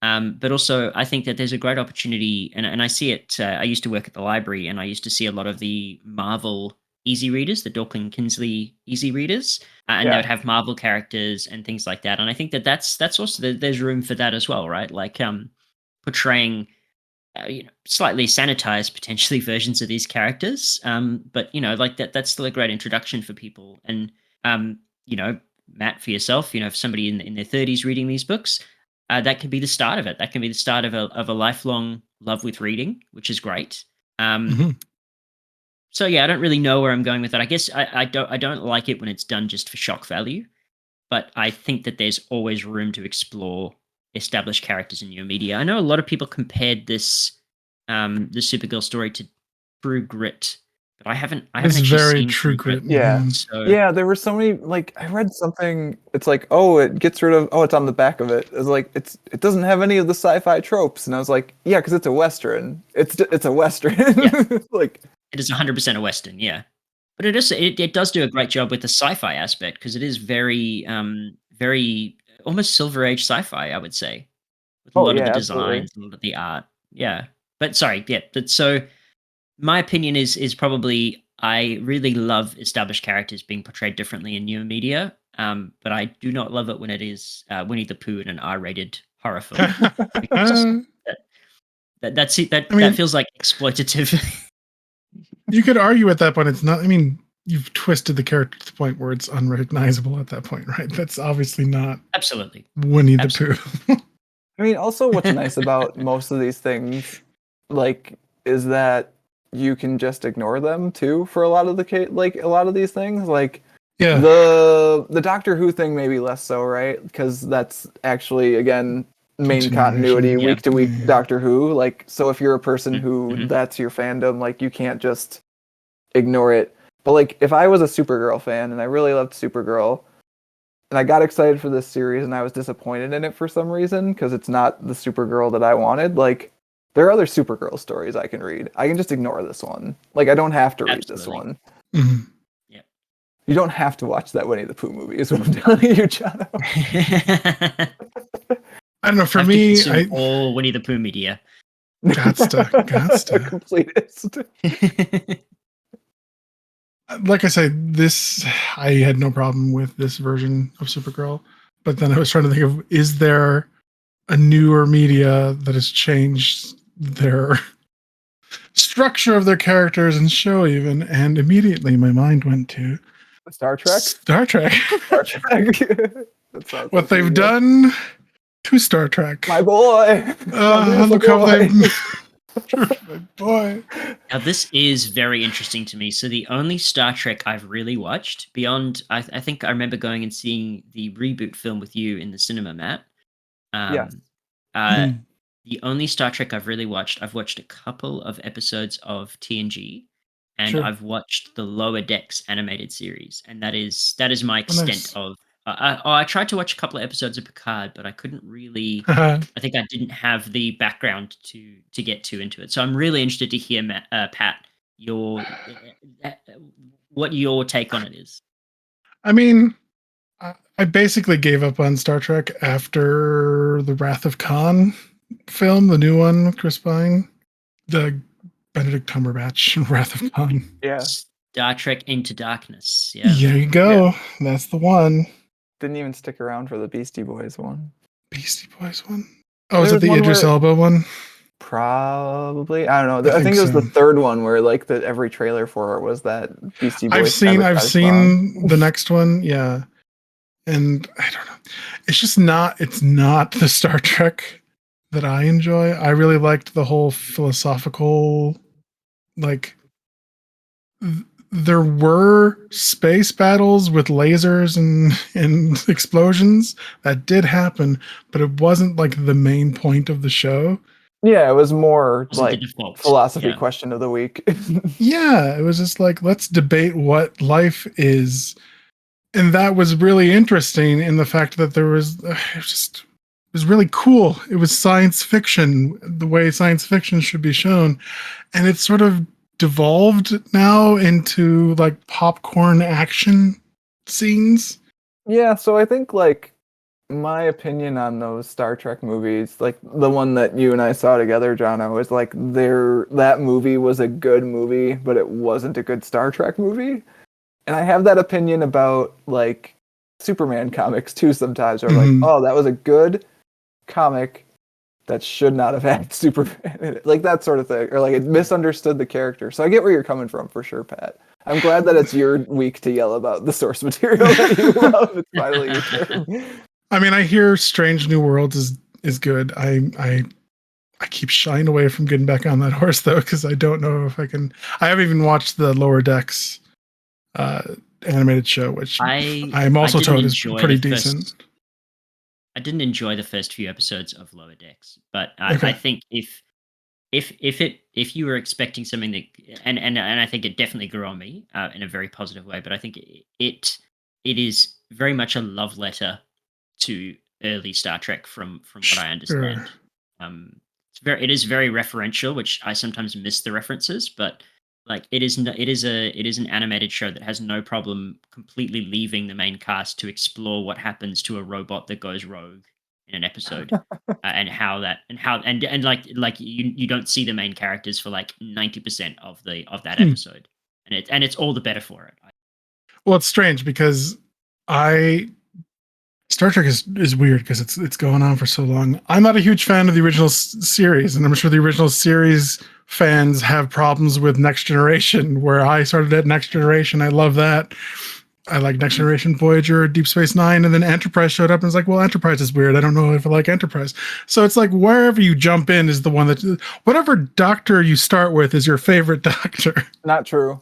But also, I think that there's a great opportunity, and I see it. I used to work at the library, and I used to see a lot of the Marvel easy readers, the Dorkin Kinsley easy readers, and they Yeah. would have Marvel characters and things like that. And I think that that's also there's room for that as well, right? Like portraying slightly sanitized potentially versions of these characters, but like that's still a great introduction for people. And um, you know, Matt, for yourself, if somebody in their 30s reading these books, that can be the start of it. That can be the start of a lifelong love with reading, which is great. Mhm. So yeah, I don't really know where I'm going with that. I guess I don't like it when it's done just for shock value, but I think that there's always room to explore established characters in new media. I know a lot of people compared this the Supergirl story to True Grit, but I haven't It's actually very seen true True Grit. grit. Yeah. So Yeah, there were so many, like, I read something, it's like, oh, it gets rid of, oh, it's on the back of it. It's like, it doesn't have any of the sci-fi tropes. And I was like, yeah, because it's a Western. It's a Western. Yeah. Like, it is 100% a Western, yeah. But it does do a great job with the sci-fi aspect because it is very almost Silver Age sci-fi, I would say, with a oh, lot of the yeah, absolutely. designs, a lot of the art. Yeah. But sorry, yeah. But so my opinion is probably I really love established characters being portrayed differently in newer media. But I do not love it when it is Winnie the Pooh in an R-rated horror film because I that's it. That mean, feels like exploitative. you could argue at that point it's not. I mean, you've twisted the character to the point where it's unrecognizable at that point, right? That's obviously not Absolutely. Winnie the Absolutely. Pooh. I mean, also what's nice about most of these things, like, is that you can just ignore them too for a lot of like a lot of these things. Like Yeah. the Doctor Who thing maybe less so, right? Because that's actually again main continuity Continuation. week to week Yeah. Doctor Who. Like, so if you're a person who Mhm. that's your fandom, like you can't just ignore it. But like if I was a Supergirl fan and I really loved Supergirl and I got excited for this series and I was disappointed in it for some reason because it's not the Supergirl that I wanted, like there are other Supergirl stories I can read. I can just ignore this one. Like I don't have to read this Absolutely. one. Mhm. Yeah. You don't have to watch that Winnie the Pooh movie, is what I'm telling you, John. I don't know. For Have to me, consume all Winnie the Pooh media. Gots to. Completist. Like I said, I had no problem with this version of Supergirl, but then I was trying to think of, is there a newer media that has changed their structure of their characters and show even? And immediately my mind went to Star Trek? Star Trek. Star Trek. That sounds What like they've you. done to Star Trek. My boy. My beautiful Look how boy. my boy. Now, this is very interesting to me. So, the only Star Trek I've really watched beyond, I think I remember going and seeing the reboot film with you in the cinema, Matt. Yes. Uh, the only Star Trek I've watched a couple of episodes of TNG, and Sure. I've watched the Lower Decks animated series, and that is my extent nice. of. I tried to watch a couple of episodes of Picard, but I couldn't really. I think I didn't have the background to get too into it. So I'm really interested to hear, Pat, what your take on it is. I mean, I basically gave up on Star Trek after the Wrath of Khan film, the new one with Chris Pine, the Benedict Cumberbatch Wrath of Khan. Yeah. Star Trek Into Darkness. Yeah. There you go. Yeah. That's the one. Didn't even stick around for the Beastie Boys one. Beastie Boys one? Oh, is it the Idris Elba one? Probably. I don't know. I think it was the third one where like every trailer for it was that Beastie Boys. I've seen the next one. Yeah. And I don't know. It's not the Star Trek that I enjoy. I really liked the whole philosophical, like there were space battles with lasers and explosions that did happen, but it wasn't like the main point of the show. Yeah, it was more like philosophy yeah. question of the week. Yeah, it was just like, let's debate what life is. And that was really interesting in the fact that there was, it was really cool. It was science fiction, the way science fiction should be shown. And it's sort of devolved now into like popcorn action scenes. Yeah, so I think like my opinion on those Star Trek movies, like the one that you and I saw together, Jono, was like that movie was a good movie, but it wasn't a good Star Trek movie. And I have that opinion about like Superman comics too sometimes, or like, oh, that was a good comic that should not have had Superman in it. Like that sort of thing. Or like it misunderstood the character. So I get where you're coming from for sure, Pat. I'm glad that it's your week to yell about the source material that you love. It's finally your turn. I mean, I hear Strange New Worlds is good. I keep shying away from getting back on that horse though, because I don't know if I can. I haven't even watched the Lower Decks animated show, which I'm also told is pretty decent. I didn't enjoy the first few episodes of Lower Decks, but Okay. I think if you were expecting something that, and I think it definitely grew on me in a very positive way, but I think it is very much a love letter to early Star Trek from what I understand. It is very referential, which I sometimes miss the references, but like it is an animated show that has no problem completely leaving the main cast to explore what happens to a robot that goes rogue in an episode. And like you don't see the main characters for like 90% of that episode, and it's all the better for it. Well, it's strange because Star Trek is weird because it's going on for so long. I'm not a huge fan of the original series, and I'm sure the original series fans have problems with Next Generation, where I started at Next Generation. I love that. I like Next Generation, Voyager, Deep Space Nine, and then Enterprise showed up and it's like, well, Enterprise is weird. I don't know if I like Enterprise. So it's like wherever you jump in is the one that, whatever doctor you start with is your favorite doctor. Not true.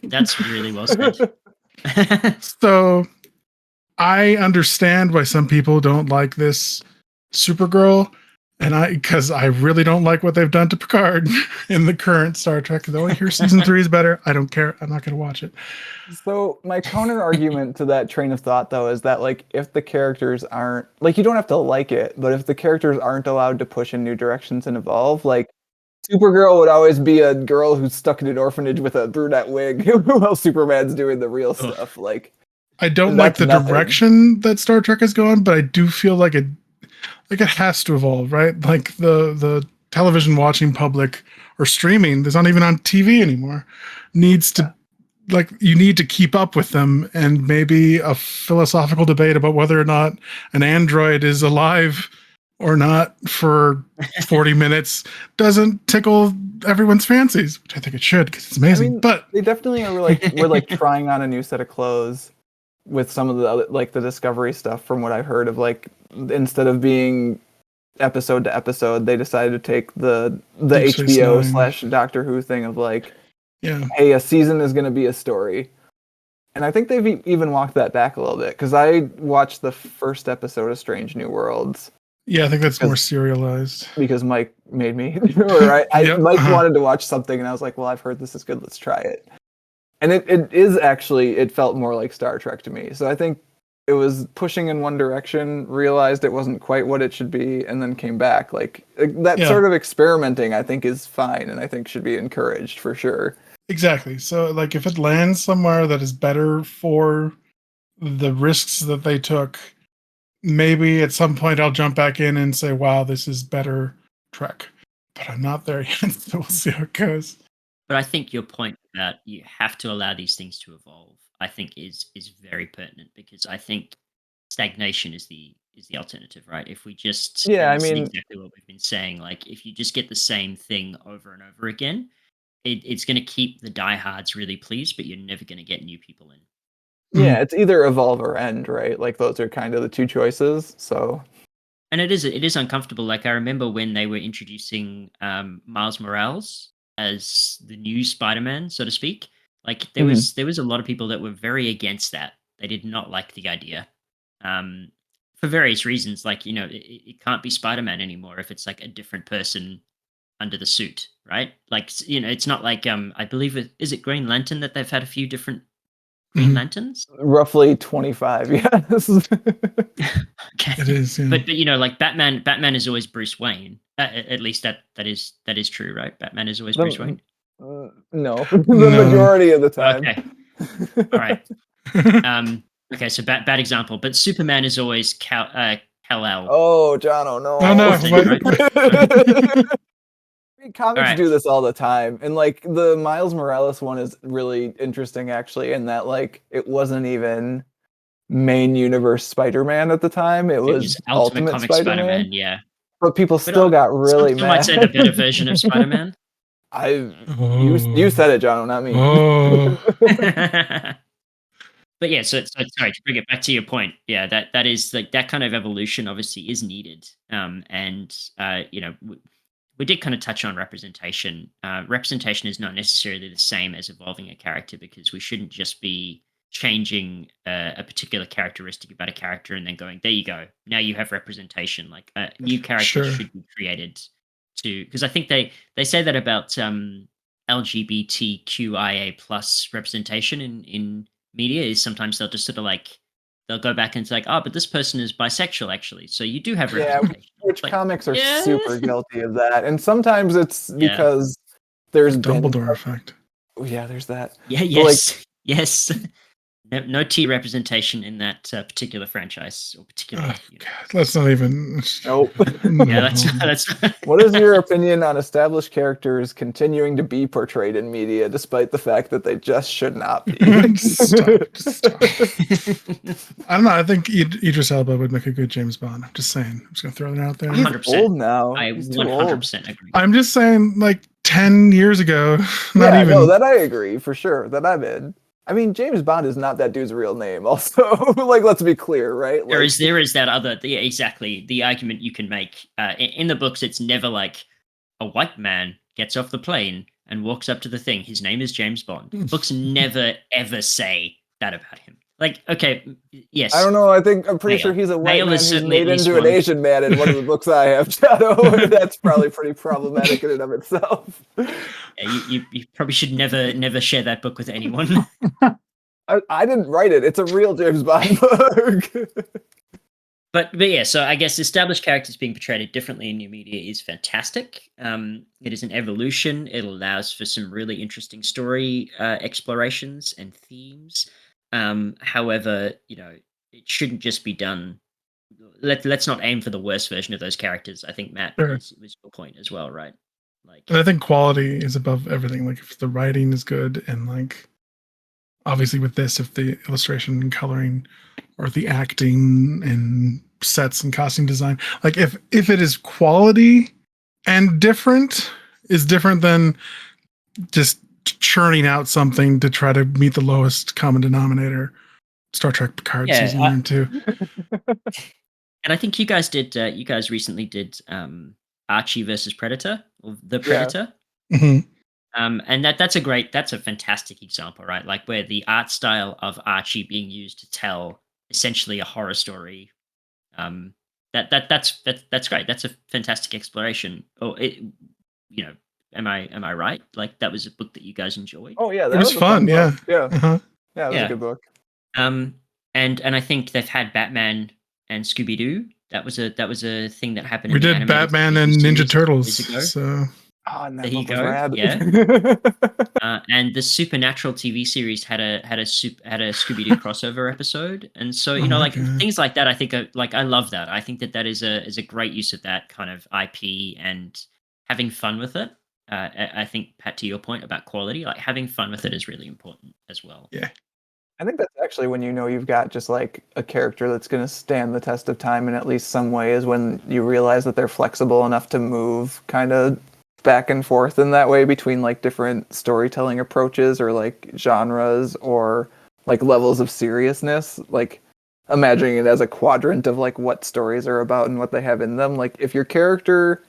That's really well said. So I understand why some people don't like this Supergirl, because I really don't like what they've done to Picard in the current Star Trek. Though I hear season 3 is better, I don't care. I'm not going to watch it. So my counter argument to that train of thought, though, is that like if the characters aren't like, you don't have to like it, but if the characters aren't allowed to push in new directions and evolve, like Supergirl would always be a girl who's stuck in an orphanage with a brunette wig while Superman's doing the real stuff. Like, I don't like the direction that Star Trek has gone, but I do feel like it has to evolve, right? Like the television watching public or streaming that's not even on TV anymore needs to, like, you need to keep up with them, and maybe a philosophical debate about whether or not an android is alive or not for 40 minutes doesn't tickle everyone's fancies, which I think it should because it's amazing. I mean, but they definitely are we're trying on a new set of clothes with some of the other, like the Discovery stuff. From what I've heard of, like instead of being episode to episode, they decided to take the HBO / Doctor Who thing of like, hey, a season is going to be a story. And I think they've even walked that back a little bit, because I watched the first episode of Strange New Worlds. Yeah, I think that's more serialized. Because Mike made me. Mike wanted to watch something, and I was like, well, I've heard this is good, let's try it. And it is actually, it felt more like Star Trek to me. So I think it was pushing in one direction, realized it wasn't quite what it should be, and then came back. Like that sort of experimenting, I think, is fine, and I think should be encouraged for sure. Exactly. So like if it lands somewhere that is better for the risks that they took, maybe at some point I'll jump back in and say, wow, this is better Trek. But I'm not there yet, so we'll see how it goes. But I think your point that you have to allow these things to evolve, I think is very pertinent, because I think stagnation is the alternative, right? If we just exactly what we've been saying, like if you just get the same thing over and over again, it's going to keep the diehards really pleased, but you're never going to get new people in. Yeah, it's either evolve or end, right? Like those are kind of the two choices. So, and it is uncomfortable. Like I remember when they were introducing Miles Morales as the new Spider-Man, so to speak. Like there was a lot of people that were very against that. They did not like the idea, for various reasons. Like, you know, it can't be Spider-Man anymore if it's like a different person under the suit, right? Like, you know, it's not like I believe is it Green Lantern that they've had a few different Green Lanterns? Roughly 25, yes. Okay. It is, yeah. But you know, like Batman is always Bruce Wayne. At least that is true, right? Batman is always Bruce Wayne. No, the majority of the time. Okay, all right. Okay, so bad example, but Superman is always Kal-El. Oh, Jono, no. Oh no. Comics do this all the time, and like the Miles Morales one is really interesting, actually, in that like it wasn't even main universe Spider-Man at the time; it was Ultimate Comic Spider-Man. Yeah, but people still got really mad. Some might say the better version of Spider-Man. You said it, Jono, not me. Oh. But yeah, so sorry to bring it back to your point. Yeah, that is like that kind of evolution obviously is needed. And we did kind of touch on representation. Representation is not necessarily the same as evolving a character because we shouldn't just be changing a particular characteristic about a character and then going, there you go. Now you have representation. Like new characters Sure. should be created to, because I think they say that about LGBTQIA plus representation in media is sometimes they'll just sort of like they'll go back and it's like, oh, but this person is bisexual actually. So you do have Yeah, representation. which Like, comics are yeah. super guilty of that, and sometimes it's Yeah. because there's been Dumbledore effect. oh, yeah, there's that. Yeah, But, like, yes. No T representation in that particular franchise or particular. Oh, God, let's not even. Nope. Yeah, that's. What is your opinion on established characters continuing to be portrayed in media despite the fact that they just should not be? Stop. I don't know. I think Idris Elba would make a good James Bond. I'm just saying. I'm just gonna throw that out there. He's 100%. old now. I He's too old. 100% agree. I'm just saying, like 10 years ago. Not Yeah, even. no, that I agree for sure. That I'm in. I mean, James Bond is not that dude's real name. Also, like, let's be clear, right? There Like, is that other exactly the argument you can make in the books. It's never like a white man gets off the plane and walks up to the thing. His name is James Bond. Books never ever say that about him. Like, okay, yes. I don't know. I'm pretty sure he's a white man who's made into an Asian man in one of the books I have, Shadow. That's probably pretty problematic in and of itself. Yeah, you probably should never share that book with anyone. I didn't write it. It's a real James Bond book. But yeah, so I guess established characters being portrayed differently in new media is fantastic. It is an evolution. It allows for some really interesting story explorations and themes. However, it shouldn't just be done. Let's not aim for the worst version of those characters. I think Matt was your point as well, right? Like, and I think quality is above everything. Like if the writing is good and like obviously with this, if the illustration and coloring or the acting and sets and costume design, like if it is quality and different than just churning out something to try to meet the lowest common denominator. Star Trek Picard season 1 and 2. And I think you guys recently did Archie versus Predator, or The Predator. Yeah. Mm-hmm. And that's a fantastic example, right? Like where the art style of Archie being used to tell essentially a horror story. That's great. That's a fantastic exploration. Am I right? Like that was a book that you guys enjoyed. Oh yeah, that was fun. Yeah, yeah, uh-huh. Yeah, it was a good book. And I think they've had Batman and Scooby Doo. That was a thing that happened. We did Batman and Ninja Turtles. So and there you go. Rad. Yeah. And the Supernatural TV series had a Scooby Doo crossover episode, and so things like that. I think I love that. I think that is a great use of that kind of IP and having fun with it. I think, Pat, to your point about quality, like having fun with it is really important as well. Yeah. I think that's actually when you've got just like a character that's going to stand the test of time in at least some way is when you realize that they're flexible enough to move kind of back and forth in that way between like different storytelling approaches or like genres or like levels of seriousness. Like imagining it as a quadrant of like what stories are about and what they have in them. Like if your character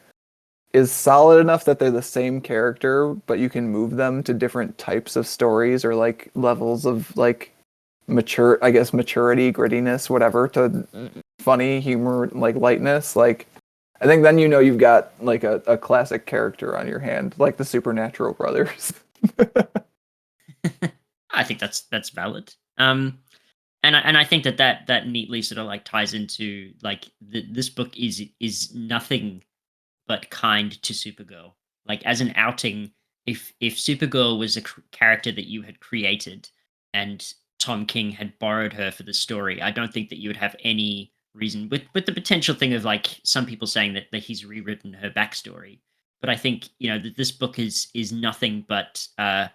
is solid enough that they're the same character, but you can move them to different types of stories or like levels of like maturity, grittiness, whatever, to funny, humor, like lightness, like I think then you've got like a classic character on your hand, like the Supernatural brothers. I think that's valid. And I think that neatly sort of like ties into like this book is nothing but kind to Supergirl. Like as an outing, if Supergirl was a character that you had created and Tom King had borrowed her for the story, I don't think that you would have any reason with the potential thing of like some people saying that he's rewritten her backstory. But I think that this book is nothing but a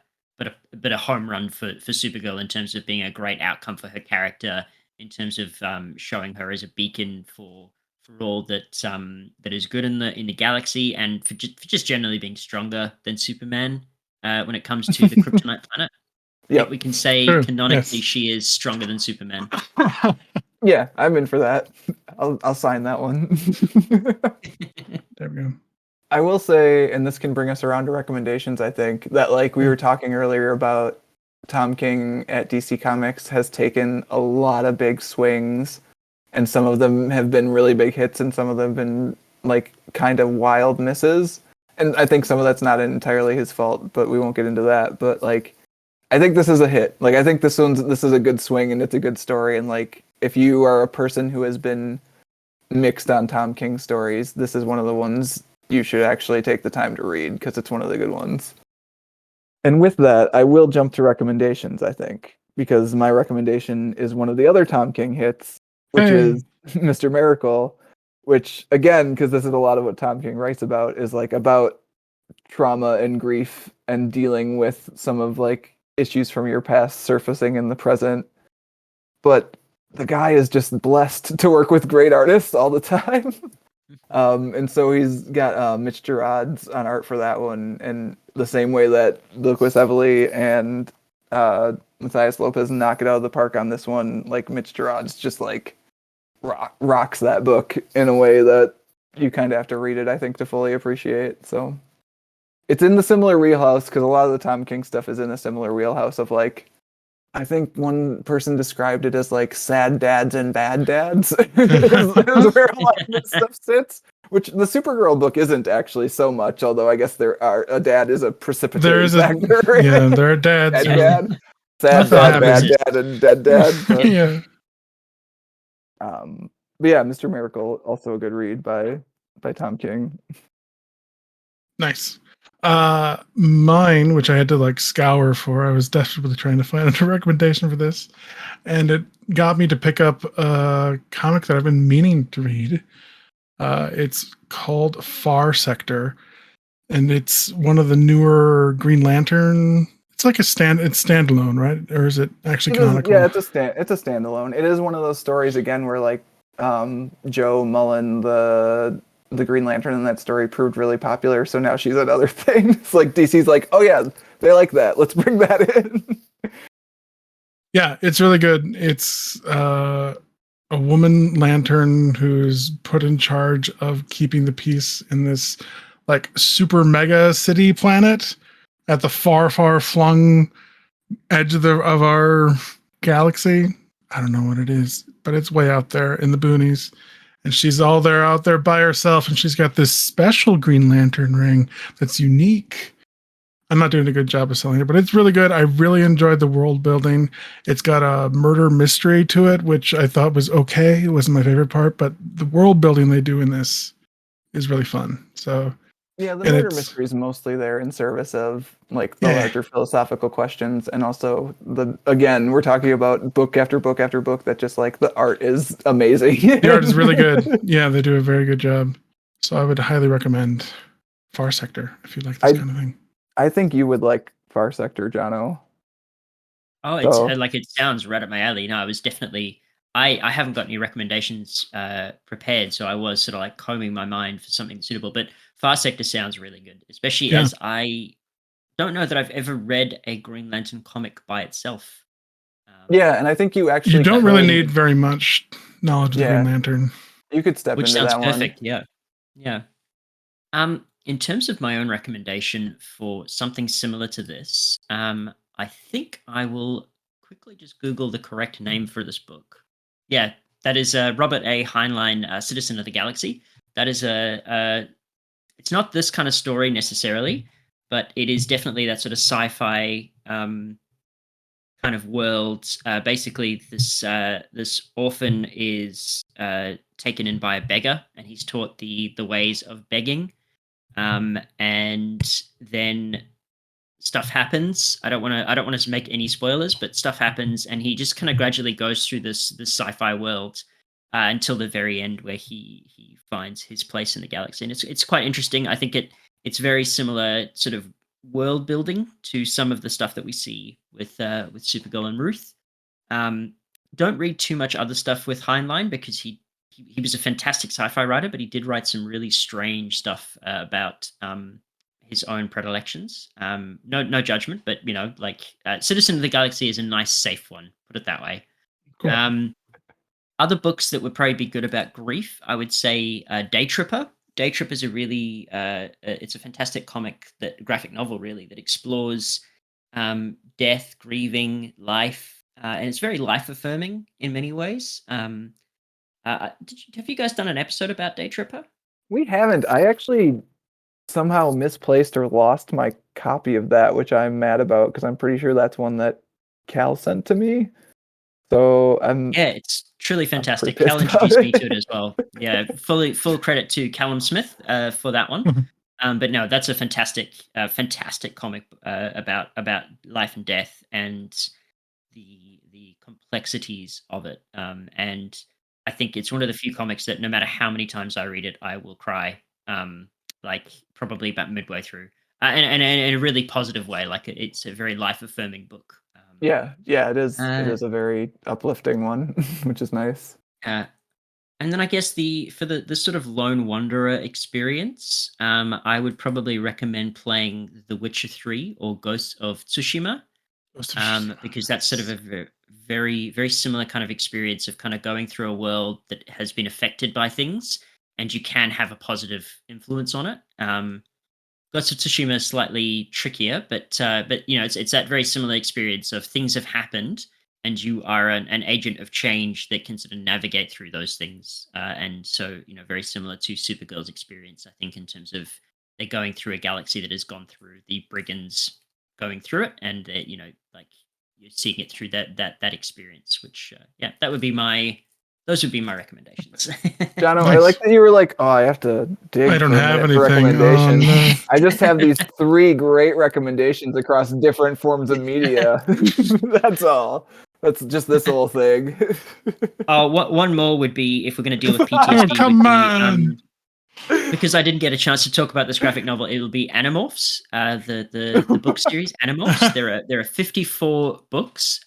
home run for Supergirl in terms of being a great outcome for her character, in terms of showing her as a beacon for all that is good in the galaxy, and for just generally being stronger than Superman when it comes to the Kryptonite planet. I think we can say True, canonically yes. she is stronger than Superman. Yeah, I'm in for that. I'll sign that one. There we go. I will say, and this can bring us around to recommendations, I think, that like we were talking earlier about Tom King at DC Comics has taken a lot of big swings, and some of them have been really big hits and some of them have been like kind of wild misses. And I think some of that's not entirely his fault, but we won't get into that. But like I think this is a hit. Like I think this is a good swing and it's a good story, and like if you are a person who has been mixed on Tom King stories, this is one of the ones you should actually take the time to read because it's one of the good ones. And with that, I will jump to recommendations, I think, because my recommendation is one of the other Tom King hits, which is Mr. Miracle, which again, because this is a lot of what Tom King writes about, is like about trauma and grief and dealing with some of like issues from your past surfacing in the present. But the guy is just blessed to work with great artists all the time. And so he's got Mitch Gerads on art for that one, and the same way that Bilquis Evely and Matheus Lopes knock it out of the park on this one, like Mitch Gerads just like rocks that book in a way that you kind of have to read it, I think, to fully appreciate. So it's in the similar wheelhouse because a lot of the Tom King stuff is in a similar wheelhouse of like, I think one person described it as like sad dads and bad dads is where a lot of this stuff sits, which the Supergirl book isn't actually so much, although I guess a dad is a precipitating factor. Yeah, there are dads. Dad, sad dad, bad dad, and dead dad. But, Yeah. But yeah, Mr. Miracle, also a good read by Tom King. Nice. Mine, which I had to like scour for, I was desperately trying to find a recommendation for this, and it got me to pick up a comic that I've been meaning to read. It's called Far Sector, and it's one of the newer Green Lantern. It's like it's standalone, right? Or is it actually canonical? Yeah, it's a standalone. It is one of those stories again where like Joe Mullen, the Green Lantern in that story, proved really popular, so now she's at other things. Like DC's like, oh yeah, they like that. Let's bring that in. Yeah, it's really good. It's a woman lantern who's put in charge of keeping the peace in this like super mega city planet at the far, far flung edge of our galaxy. I don't know what it is, but it's way out there in the boonies. And she's out there by herself, and she's got this special Green Lantern ring that's unique. I'm not doing a good job of selling it, but it's really good. I really enjoyed the world building. It's got a murder mystery to it, which I thought was okay. It wasn't my favorite part, but the world building they do in this is really fun. So yeah, the murder mystery is mostly there in service of like the larger philosophical questions, and also again, we're talking about book after book after book that just like the art is amazing. The art is really good. Yeah, they do a very good job. So I would highly recommend Far Sector if you like this kind of thing. I think you would like Far Sector, Jono. Oh, it's like it sounds right up my alley. No, I was definitely. I haven't got any recommendations prepared, so I was sort of like combing my mind for something suitable. But Far Sector sounds really good, especially as I don't know that I've ever read a Green Lantern comic by itself. Yeah, and I think you don't really need very much knowledge of the Green Lantern. You could step into that one. Which sounds perfect. Yeah, yeah. In terms of my own recommendation for something similar to this, I think I will quickly just Google the correct name for this book. Yeah, that is Robert A. Heinlein, Citizen of the Galaxy. That is it's not this kind of story necessarily, but it is definitely that sort of sci-fi kind of world. Basically, this orphan is taken in by a beggar, and he's taught the ways of begging. And then stuff happens. I don't want to make any spoilers, but stuff happens, and he just kind of gradually goes through this sci-fi world until the very end, where he finds his place in the galaxy, and it's quite interesting. I think it's very similar sort of world building to some of the stuff that we see with Supergirl and Ruth. Don't read too much other stuff with Heinlein because he was a fantastic sci-fi writer, but he did write some really strange stuff about his own predilections. No judgment, but Citizen of the Galaxy is a nice, safe one. Put it that way. Cool. Other books that would probably be good about grief, I would say Day Tripper. Day Tripper is a really it's a fantastic graphic novel really that explores death, grieving, life, and it's very life affirming in many ways. Have you guys done an episode about Day Tripper? We haven't. I actually somehow misplaced or lost my copy of that, which I'm mad about because I'm pretty sure that's one that Cal sent to me. So Yeah, it's truly fantastic. pretty Cal pissed about introduced me it. to it as well. Yeah, full credit to Callum Smith for that one. Mhm. But no, that's a fantastic comic about life and death and the complexities of it. And I think it's one of the few comics that no matter how many times I read it, I will cry. Like probably about midway through, and in a really positive way. Like it's a very life affirming book. Yeah, it is. It Uh, is a very uplifting one, which is nice. uh, And then I guess for the sort of lone wanderer experience, I would probably recommend playing The Witcher 3 or Ghosts of Tsushima, because that's sort of a very very similar kind of experience of kind of going through a world that has been affected by things, and you can have a positive influence on it. Ghost of Tsushima is slightly trickier, but it's that very similar experience of things have happened, and you are an agent of change that can sort of navigate through those things. And so very similar to Supergirl's experience, I think, in terms of they're going through a galaxy that has gone through the brigands going through it, and like you're seeing it through that experience. Which that would be those would be my recommendations. Jono, I Nice. like that you were like, oh, I have to dig I don't for a have minute for anything. Oh, recommendations. no. I just have these 3 great recommendations across different forms of media. That's all. That's just this whole thing. One more would be, if we're going to deal with Oh, PTSD, come would be on. because I didn't get a chance to talk about this graphic novel. It'll be Animorphs, the book series Animorphs. There are 54 books.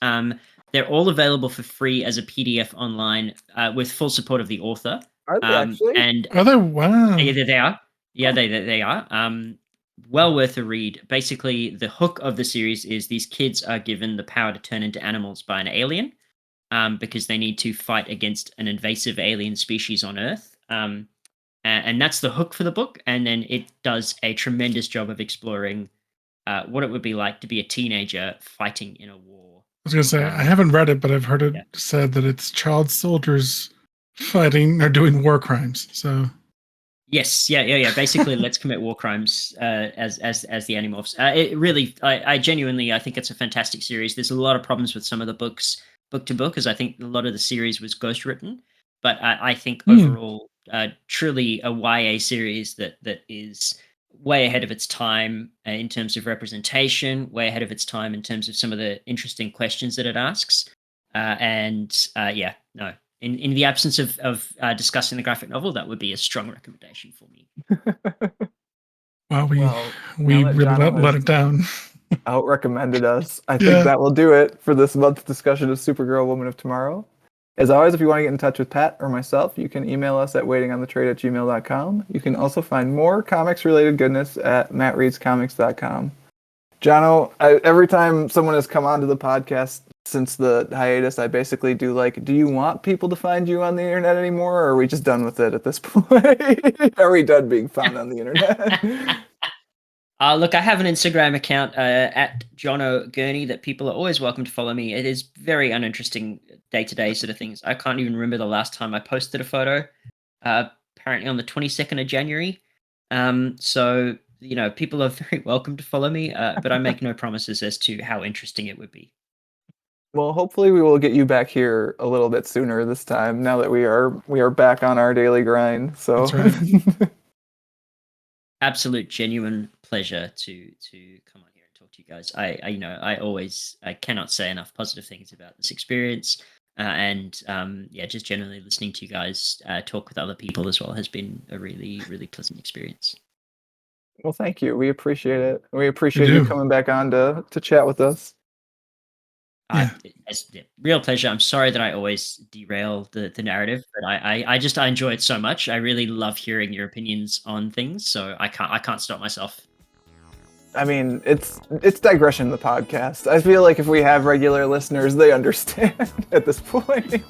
They're all available for free as a PDF online with full support of the author. Are they actually? And Are they? Wow. yeah, they are. Yeah, they are. Well worth a read. Basically, the hook of the series is these kids are given the power to turn into animals by an alien, because they need to fight against an invasive alien species on Earth. And that's the hook for the book. And then it does a tremendous job of exploring what it would be like to be a teenager fighting in a war. I was gonna say I haven't read it, but I've heard it said that it's child soldiers fighting or doing war crimes. So Yes, yeah. Basically, let's commit war crimes as the Animorphs. It really, I genuinely, I think it's a fantastic series. There's a lot of problems with some of the books, book to book, because I think a lot of the series was ghost written. But I think overall, truly a YA series that is way ahead of its time in terms of representation, way ahead of its time in terms of some of the interesting questions that it asks. No, in the absence of discussing the graphic novel, that would be a strong recommendation for me. wow, we Now really that Jono let has it down. out recommended us, I Yeah. think that will do it for this month's discussion of Supergirl Woman of Tomorrow. As always, if you want to get in touch with Pat or myself, you can email us at waitingonthetrade@gmail.com. You can also find more comics-related goodness at mattreadscomics.com. Jono, every time someone has come onto the podcast since the hiatus, I basically do do you want people to find you on the internet anymore, or are we just done with it at this point? Are we done being found on the internet? Look, I have an Instagram account at Jono Gurney that people are always welcome to follow me. It is very uninteresting day-to-day sort of things. I can't even remember the last time I posted a photo. Apparently on the 22nd of January. So, people are very welcome to follow me, but I make no promises as to how interesting it would be. Well, hopefully we will get you back here a little bit sooner this time. Now that we are back on our daily grind. So That's right. Absolute genuine pleasure to come on here and talk to you guys. I cannot say enough positive things about this experience. Just generally listening to you guys talk with other people as well has been a really, really pleasant experience. Well, thank you. We appreciate it. We appreciate you coming back on to chat with us. It's a real pleasure. I'm sorry that I always derail the narrative, but I enjoy it so much. I really love hearing your opinions on things, so I can't stop myself. I mean, it's digression the podcast. I feel like if we have regular listeners, they understand at this point.